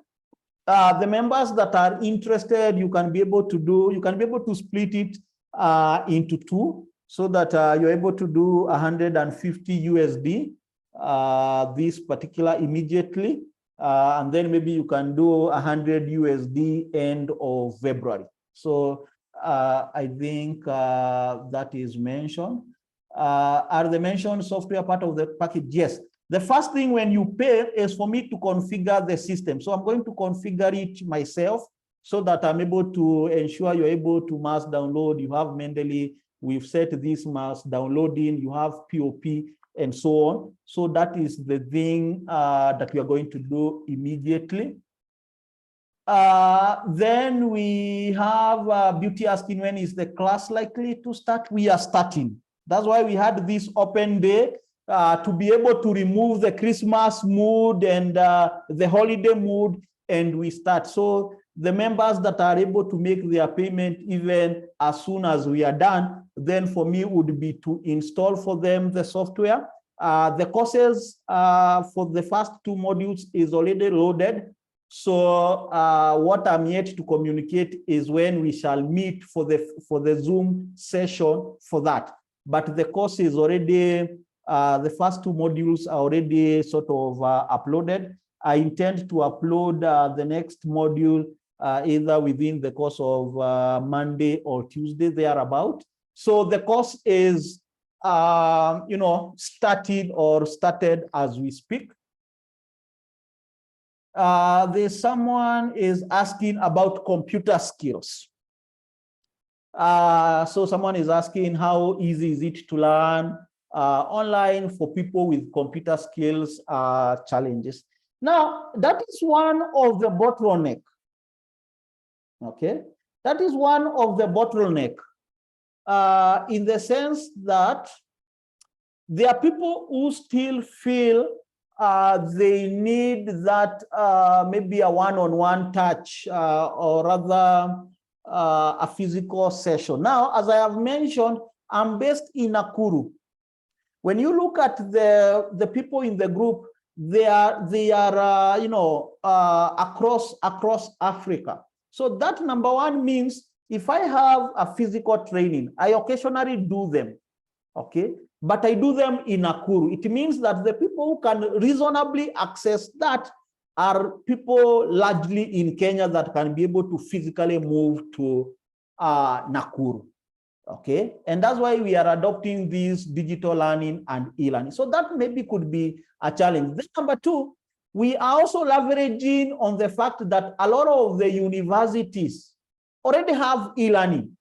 The members that are interested, you can be able to split it into two, so that you're able to do 150 USD. This particular immediately, and then maybe you can do 100 USD end of February. So I think that is mentioned. Are the mentioned software part of the package? Yes. The first thing when you pay is for me to configure the system. So I'm going to configure it myself so that I'm able to ensure you're able to mass download. You have Mendeley, we've set this mass downloading, you have POP, and so on. So that is the thing that we are going to do immediately. Then we have Beauty asking, when is the class likely to start? We are starting. That's why we had this open day to be able to remove the Christmas mood and the holiday mood, and we start. So the members that are able to make their payment even as soon as we are done, then for me would be to install for them the software. The courses for the first two modules is already loaded. So what I'm yet to communicate is when we shall meet for the Zoom session for that. But the course is already, the first two modules are already sort of uploaded. I intend to upload the next module either within the course of Monday or Tuesday thereabout. So the course is, started as we speak. There's someone is asking about computer skills. So someone is asking how easy is it to learn online for people with computer skills challenges. Now, that is one of the bottleneck. Okay, that is one of the bottleneck in the sense that there are people who still feel they need that maybe a one-on-one touch or rather a physical session. Now, as I have mentioned, I'm based in Nakuru. When you look at the people in the group, they are across Africa. So that number one means if I have a physical training, I occasionally do them, okay? But I do them in Nakuru. It means that the people who can reasonably access that are people largely in Kenya that can be able to physically move to Nakuru, okay? And that's why we are adopting this digital learning and e-learning. So that maybe could be a challenge. Then number two, we are also leveraging on the fact that a lot of the universities already have e-learning.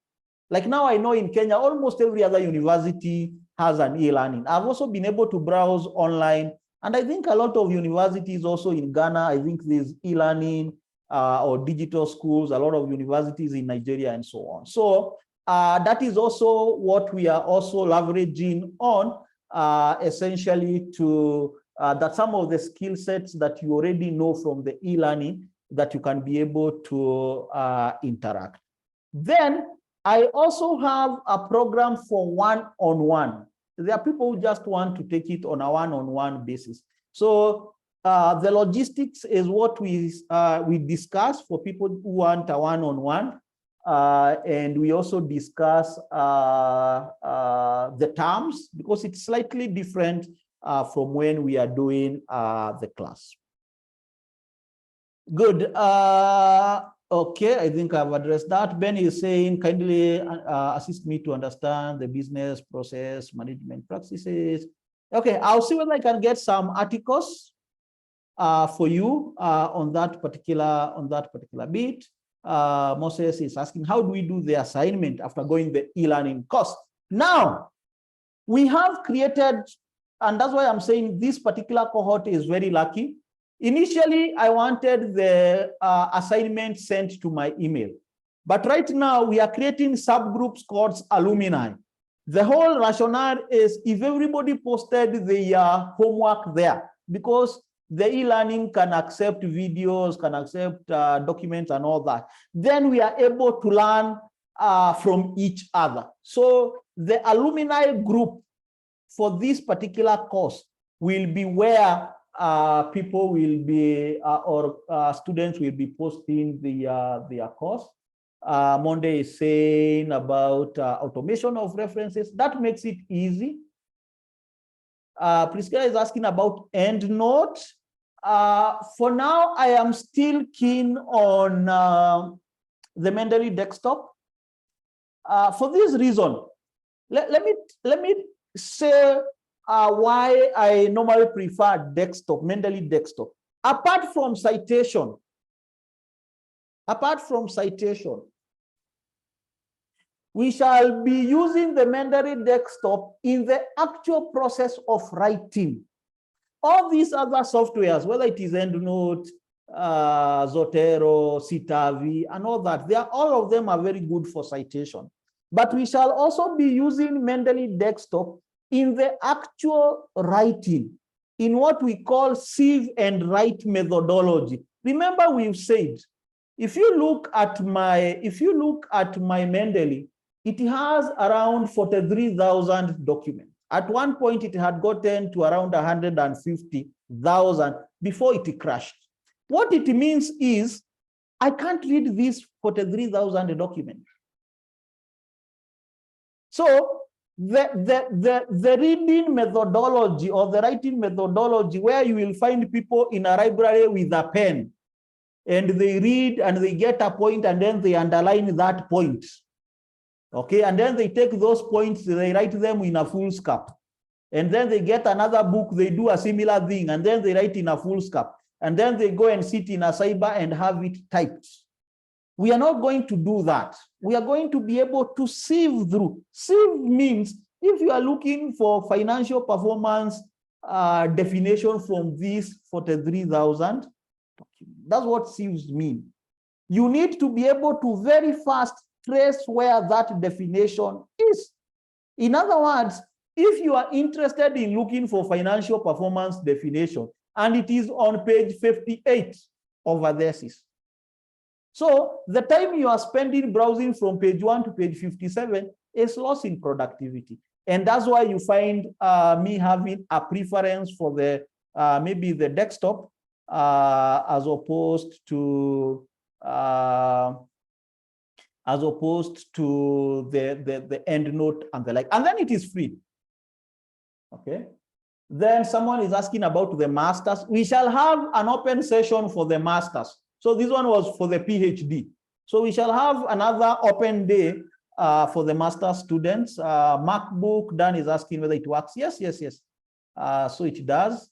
Like now I know in Kenya, almost every other university has an e-learning. I've also been able to browse online. And I think a lot of universities also in Ghana, I think there's e-learning or digital schools, a lot of universities in Nigeria and so on. So that is also what we are also leveraging on essentially to that some of the skill sets that you already know from the e-learning that you can be able to interact. Then I also have a program for one-on-one. There are people who just want to take it on a one-on-one basis. So the logistics is what we discuss for people who want a one-on-one. And we also discuss the terms because it's slightly different from when we are doing the class. Good. Okay, I think I've addressed that. Ben is saying, kindly assist me to understand the business process management practices. Okay, I'll see whether I can get some articles for you on that particular bit. Moses is asking, how do we do the assignment after going the e-learning course? Now, we have created, and that's why I'm saying this particular cohort is very lucky. Initially, I wanted the assignment sent to my email. But right now, we are creating subgroups called alumni. The whole rationale is if everybody posted their homework there, because the e-learning can accept videos, can accept documents and all that, then we are able to learn from each other. So the alumni group for this particular course will be where people will be, or students will be posting their course. Monday is saying about automation of references. That makes it easy. Priscilla is asking about EndNote. For now, I am still keen on the Mendeley desktop. For this reason, let me say why I normally prefer desktop, Mendeley desktop. Apart from citation, we shall be using the Mendeley desktop in the actual process of writing. All these other softwares, whether it is EndNote, Zotero, Citavi, and all that, all of them are very good for citation. But we shall also be using Mendeley desktop in the actual writing, in what we call sieve and write methodology. Remember, we've said, if you look at my Mendeley, it has around 43,000 documents. At one point, it had gotten to around 150,000 before it crashed. What it means is, I can't read these 43,000 documents. So the reading methodology or the writing methodology, where you will find people in a library with a pen, and they read and they get a point and then they underline that point. Okay, and then they take those points, they write them in a foolscap. And then they get another book, they do a similar thing, and then they write in a foolscap. and then they go and sit in a cyber and have it typed. We are not going to do that. We are going to be able to sieve through. Sieve means if you are looking for financial performance definition from these 43,000, that's what sieves mean. You need to be able to very fast trace where that definition is. In other words, if you are interested in looking for financial performance definition, and it is on page 58 of a thesis. So the time you are spending browsing from page 1 to page 57 is lost in productivity. And that's why you find me having a preference for the maybe the desktop as opposed to the end note and the like. And then it is free. Okay. Then someone is asking about the masters. We shall have an open session for the masters. So this one was for the PhD. So we shall have another open day for the master students. MacBook, Dan is asking whether it works. Yes. So it does.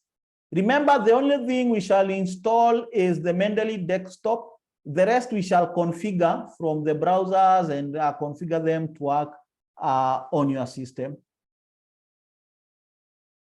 Remember, the only thing we shall install is the Mendeley desktop. The rest we shall configure from the browsers and configure them to work on your system.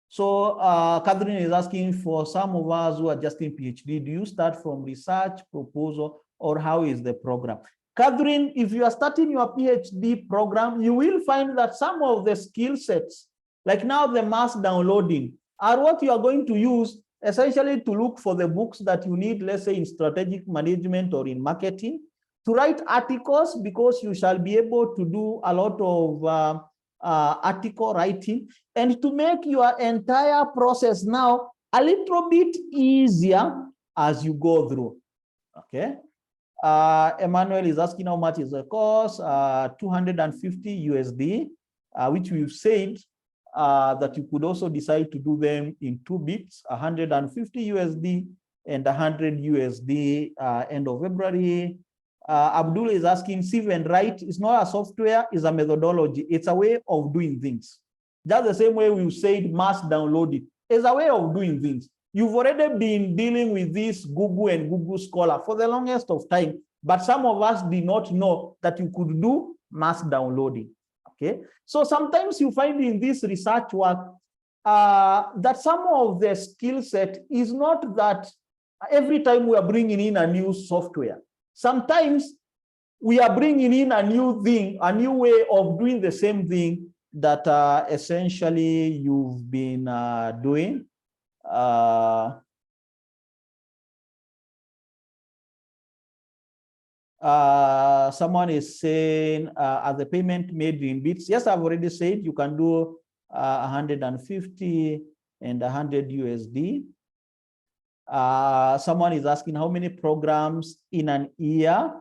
So Catherine is asking, for some of us who are just in PhD, do you start from research, proposal, or how is the program? Catherine, if you are starting your PhD program, you will find that some of the skill sets, like now the mass downloading, are what you are going to use essentially to look for the books that you need, let's say in strategic management or in marketing, to write articles, because you shall be able to do a lot of article writing, and to make your entire process now a little bit easier as you go through. Okay. Emmanuel is asking how much is the cost. 250 USD, which we've said that you could also decide to do them in 2 bits, 150 USD and 100 USD end of February. Abdul is asking, sieve and write is not a software, it's a methodology. It's a way of doing things. Just the same way we said mass downloading is a way of doing things. You've already been dealing with this Google and Google Scholar for the longest of time, but some of us did not know that you could do mass downloading. Okay, so sometimes you find in this research work that some of the skill set is not that every time we are bringing in a new software. Sometimes we are bringing in a new thing, a new way of doing the same thing that essentially you've been doing. Someone is saying, are the payment made in bits? Yes, I've already said you can do 150 and 100 USD. Someone is asking how many programs in an year.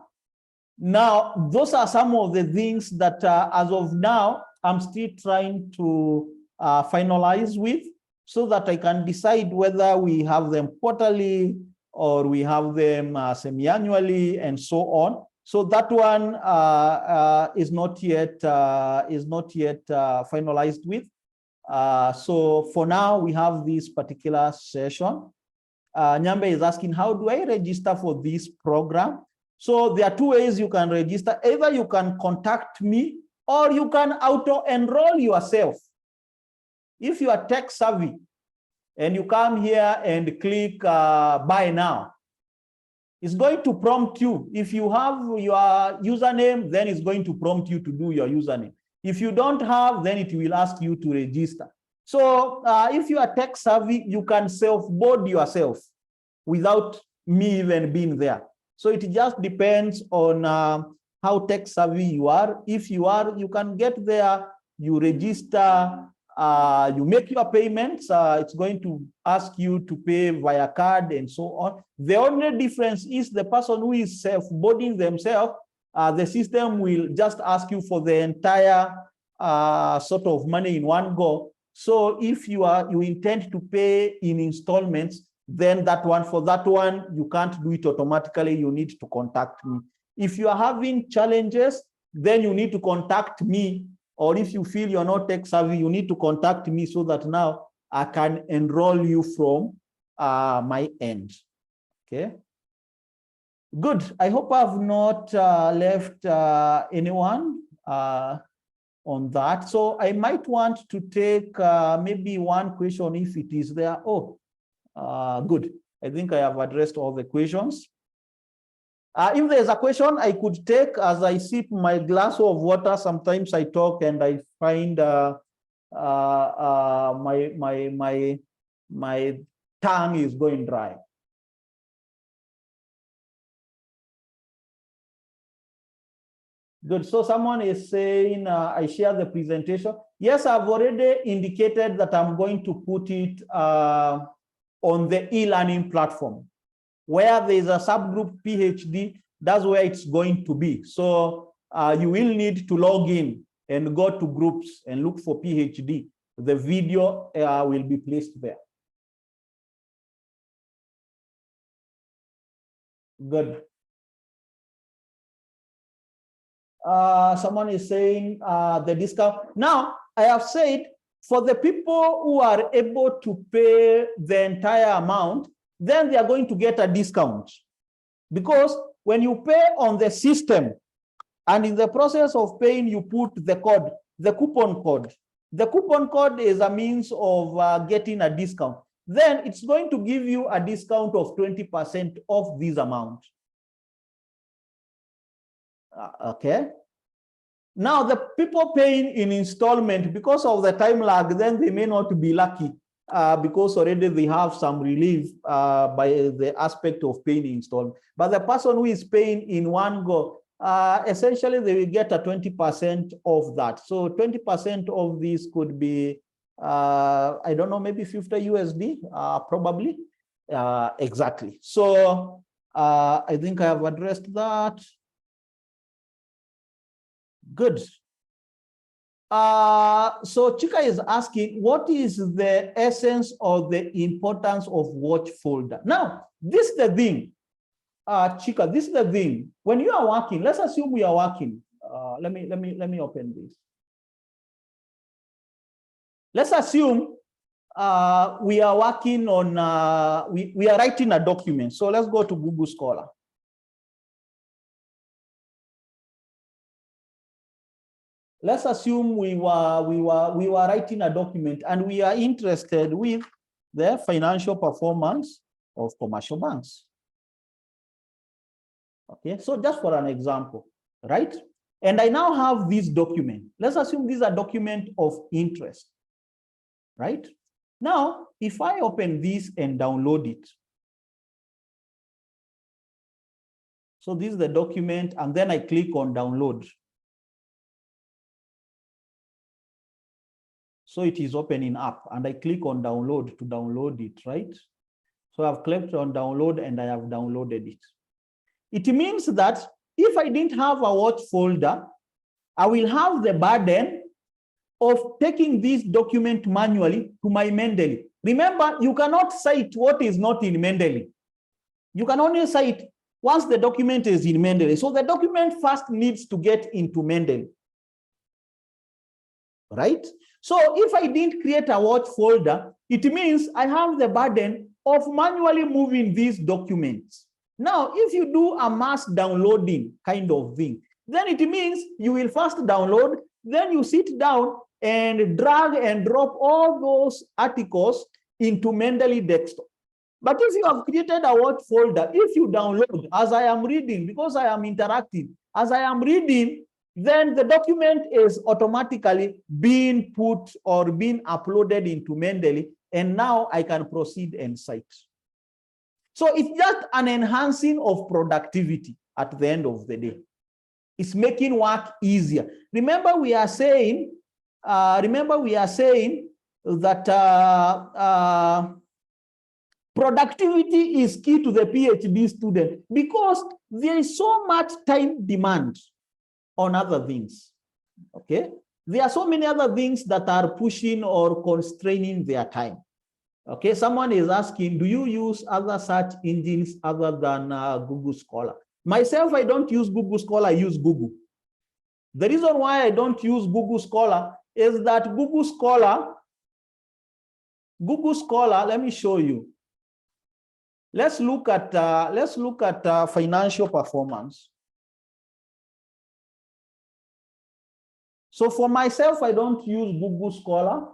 Now, those are some of the things that as of now, I'm still trying to finalize with, so that I can decide whether we have them quarterly or we have them semi-annually and so on. So that one is not yet finalized with. So for now, we have this particular session. Nyambe is asking, how do I register for this program? So there are 2 ways you can register. Either you can contact me or you can auto-enroll yourself. If you are tech savvy and you come here and click buy now, it's going to prompt you. If you have your username, then it's going to prompt you to do your username. If you don't have, then it will ask you to register. So if you are tech savvy, you can self-board yourself without me even being there. So it just depends on how tech savvy you are. If you are, you can get there, you register, you make your payments. It's going to ask you to pay via card and so on. The only difference is the person who is self-boarding themselves, the system will just ask you for the entire sort of money in one go. So if you intend to pay in installments, then for that one, you can't do it automatically. You need to contact me. If you are having challenges, then you need to contact me. Or if you feel you're not tech savvy, you need to contact me so that now I can enroll you from my end. Okay. Good. I hope I've not left anyone on that. So I might want to take maybe one question if it is there. Oh, good. I think I have addressed all the questions. If there's a question I could take as I sip my glass of water, sometimes I talk and I find my tongue is going dry. Good. So someone is saying, I share the presentation. Yes, I've already indicated that I'm going to put it on the e-learning platform. Where there is a subgroup PhD, that's where it's going to be. So you will need to log in and go to groups and look for PhD. The video will be placed there. Good. Someone is saying the discount. Now, I have said for the people who are able to pay the entire amount, then they are going to get a discount. Because when you pay on the system, and in the process of paying, you put the code, the coupon code. The coupon code is a means of getting a discount. Then it's going to give you a discount of 20% of this amount. Okay. Now, the people paying in installment, because of the time lag, then they may not be lucky because already they have some relief by the aspect of paying installment. But the person who is paying in one go, essentially they will get a 20% of that. So 20% of this could be, I don't know, maybe 50 USD, probably. Exactly. So I think I have addressed that. Good. So Chika is asking, what is the essence or the importance of watch folder? Now, this is the thing, Chika, this is the thing. When you are working, let's assume we are working. Let me open this. Let's assume we are working on, we are writing a document. So let's go to Google Scholar. Let's assume we were writing a document and we are interested with the financial performance of commercial banks. Okay, so just for an example, right? And I now have this document. Let's assume this is a document of interest, right? Now, if I open this and download it, so this is the document, and then I click on download. So it is opening up and I click on download to download it, right? So I've clicked on download and I have downloaded it. It means that if I didn't have a watch folder, I will have the burden of taking this document manually to my Mendeley. Remember, you cannot cite what is not in Mendeley. You can only cite once the document is in Mendeley. So the document first needs to get into Mendeley, right? So if I didn't create a watch folder, it means I have the burden of manually moving these documents. Now, if you do a mass downloading kind of thing, then it means you will first download, then you sit down and drag and drop all those articles into Mendeley desktop. But if you have created a watch folder, if you download, as I am reading, because I am interactive, as I am reading, then the document is automatically being put or being uploaded into Mendeley, and now I can proceed and cite. So it's just an enhancing of productivity at the end of the day. It's making work easier. Remember, we are saying that productivity is key to the PhD student because there is so much time demand on other things. Okay, there are so many other things that are pushing or constraining their time. Okay, someone is asking, do you use other search engines other than Google Scholar? Myself, I don't use Google Scholar, I use Google. The reason why I don't use Google Scholar is that Google Scholar, let me show you. let's look at financial performance. So for myself, I don't use Google Scholar.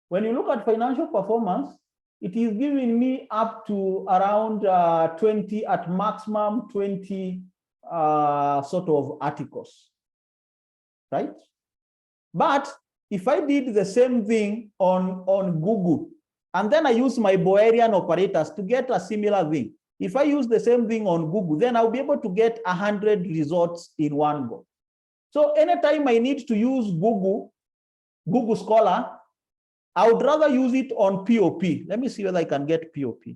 When you look at financial performance, it is giving me up to around 20, at maximum 20 sort of articles, right? But if I did the same thing on Google, and then I use my Boolean operators to get a similar thing, if I use the same thing on Google, then I'll be able to get 100 results in one go. So anytime I need to use Google Scholar, I would rather use it on POP. Let me see whether I can get POP.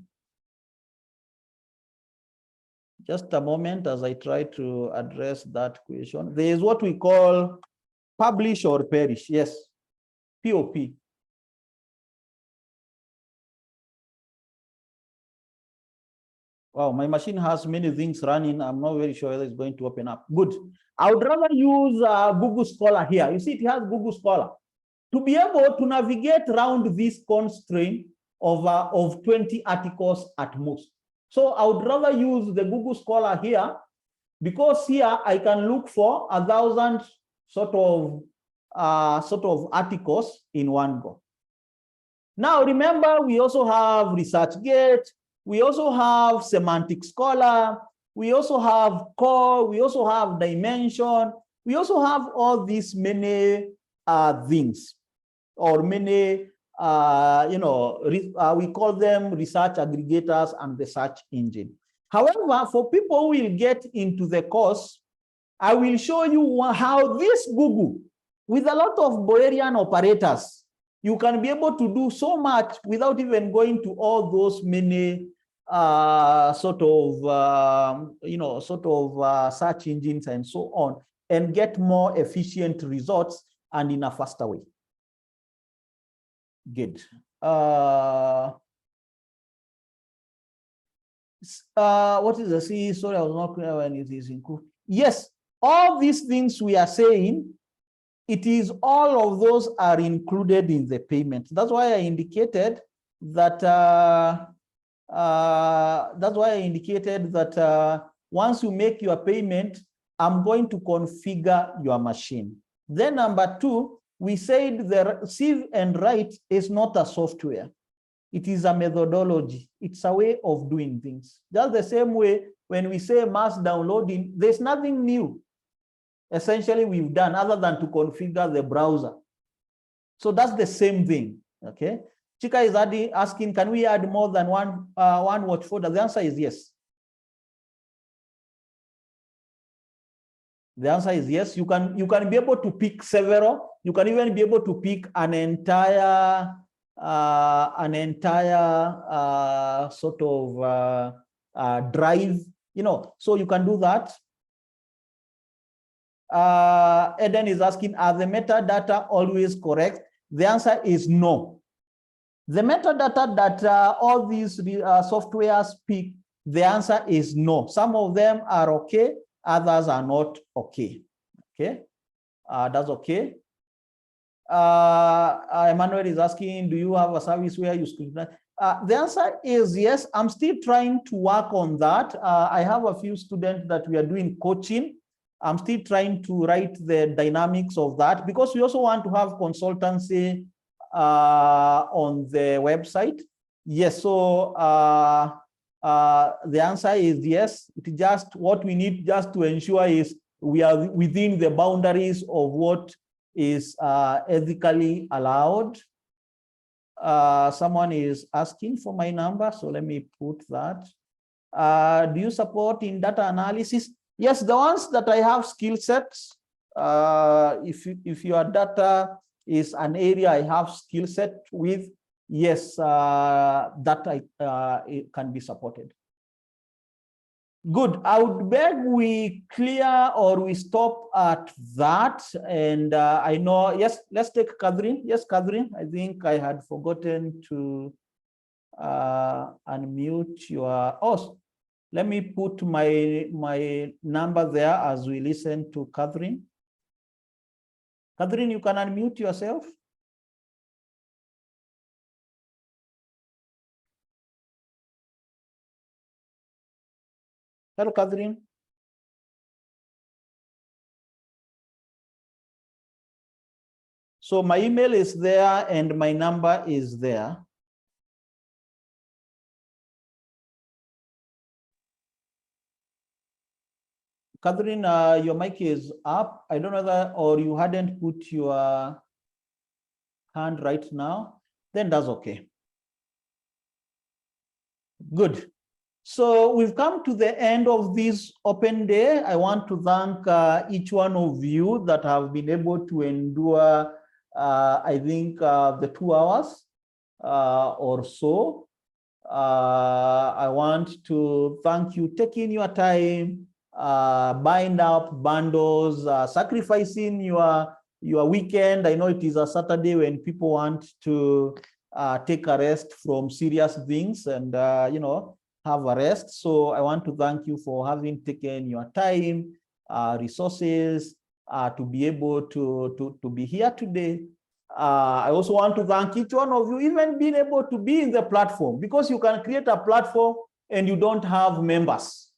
Just a moment as I try to address that question. There is what we call publish or perish. Yes, POP. Wow, my machine has many things running. I'm not very sure whether it's going to open up. Good. I would rather use Google Scholar here. You see, it has Google Scholar. To be able to navigate around this constraint of 20 articles at most. So I would rather use the Google Scholar here, because here I can look for 1,000 sort of articles in one go. Now remember, we also have ResearchGate, we also have Semantic Scholar, we also have Core, we also have Dimension, we also have all these many things, or many, we call them research aggregators and the search engine. However, for people who will get into the course, I will show you how this Google, with a lot of Boolean operators, you can be able to do so much without even going to all those many search engines and so on, and get more efficient results and in a faster way. Good. What is the C? Sorry, I was not clear when it is included. Yes, all these things we are saying, it is all of those are included in the payment. That's why I indicated that. Once you make your payment, I'm going to configure your machine. Then number two, we said the receive and write is not a software. It is a methodology. It's a way of doing things. Just the same way when we say mass downloading, there's nothing new. Essentially, we've done other than to configure the browser. So that's the same thing, okay? Chika is asking, can we add more than one watch folder? The answer is yes. The answer is yes. You can be able to pick several. You can even be able to pick an entire sort of drive. So you can do that. Eden is asking, are the metadata always correct? The answer is no. The metadata that all these softwares pick, the answer is no. Some of them are okay, others are not okay. Okay, that's okay. Emmanuel is asking, do you have a service where you scrutinize? The answer is yes. I'm still trying to work on that. I have a few students that we are doing coaching. I'm still trying to write the dynamics of that, because we also want to have consultancy on the website. Yes, so the answer is yes. It just what we need just to ensure is we are within the boundaries of what is ethically allowed. Someone is asking for my number, so let me put that. Do you support in data analysis? Yes, the ones that I have skill sets. If your data is an area I have skill set with, yes, that it can be supported. Good. I would beg we clear or we stop at that. And I know, yes, let's take Catherine. Yes, Catherine, I think I had forgotten to unmute your, oh, let me put my number there as we listen to Catherine. Catherine, you can unmute yourself. Hello, Catherine. So my email is there and my number is there. Catherine, your mic is up. I don't know that, or you hadn't put your hand right now. Then that's okay. Good. So we've come to the end of this open day. I want to thank each one of you that have been able to endure, I think, the 2 hours or so. I want to thank you taking your time, buying up bundles, sacrificing your weekend. I know it is a Saturday when people want to take a rest from serious things and have a rest. So I want to thank you for having taken your time, resources to be able to be here today. I also want to thank each one of you, even being able to be in the platform, because you can create a platform and you don't have members.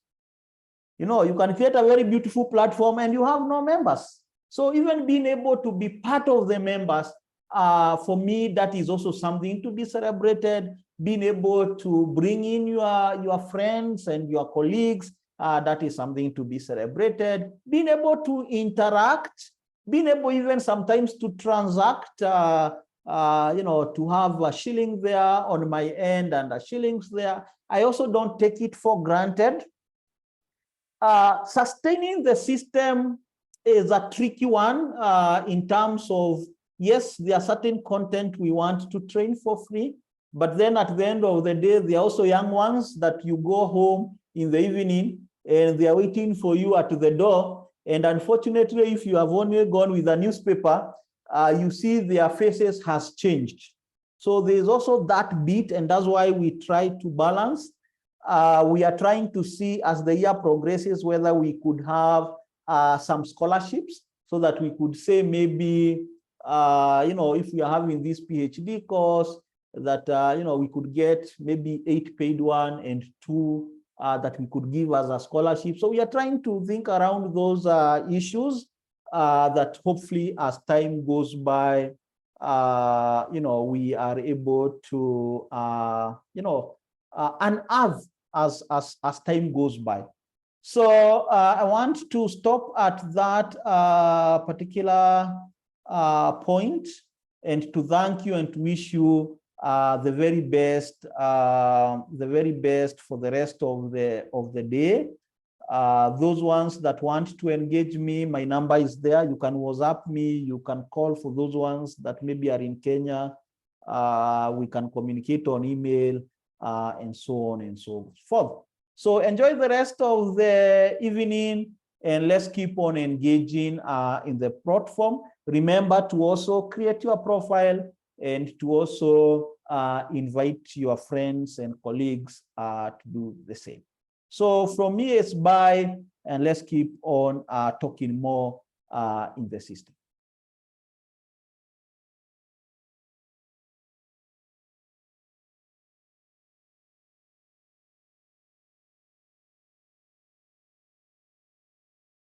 You can create a very beautiful platform and you have no members. So even being able to be part of the members, for me, that is also something to be celebrated. Being able to bring in your friends and your colleagues, that is something to be celebrated. Being able to interact, being able even sometimes to transact, to have a shilling there on my end and a shillings there. I also don't take it for granted. Sustaining the system is a tricky one in terms of, yes, there are certain content we want to train for free, but then at the end of the day, there are also young ones that you go home in the evening and they are waiting for you at the door. And unfortunately, if you have only gone with a newspaper, you see their faces has changed. So there's also that bit, and that's why we try to balance. We are trying to see as the year progresses whether we could have some scholarships so that we could say maybe, if we are having this PhD course, that, we could get maybe 8 paid one and 2 that we could give as a scholarship. So we are trying to think around those issues that hopefully as time goes by, we are able to, unearth as time goes by. So I want to stop at that particular point and to thank you and to wish you the very best for the rest of the day. Those ones that want to engage me, my number is there. You can WhatsApp me, you can call. For those ones that maybe are in Kenya, we can communicate on email and so on and so forth. So enjoy the rest of the evening and let's keep on engaging in the platform. Remember to also create your profile and to also invite your friends and colleagues to do the same. So from me, it's bye, and let's keep on talking more in the system.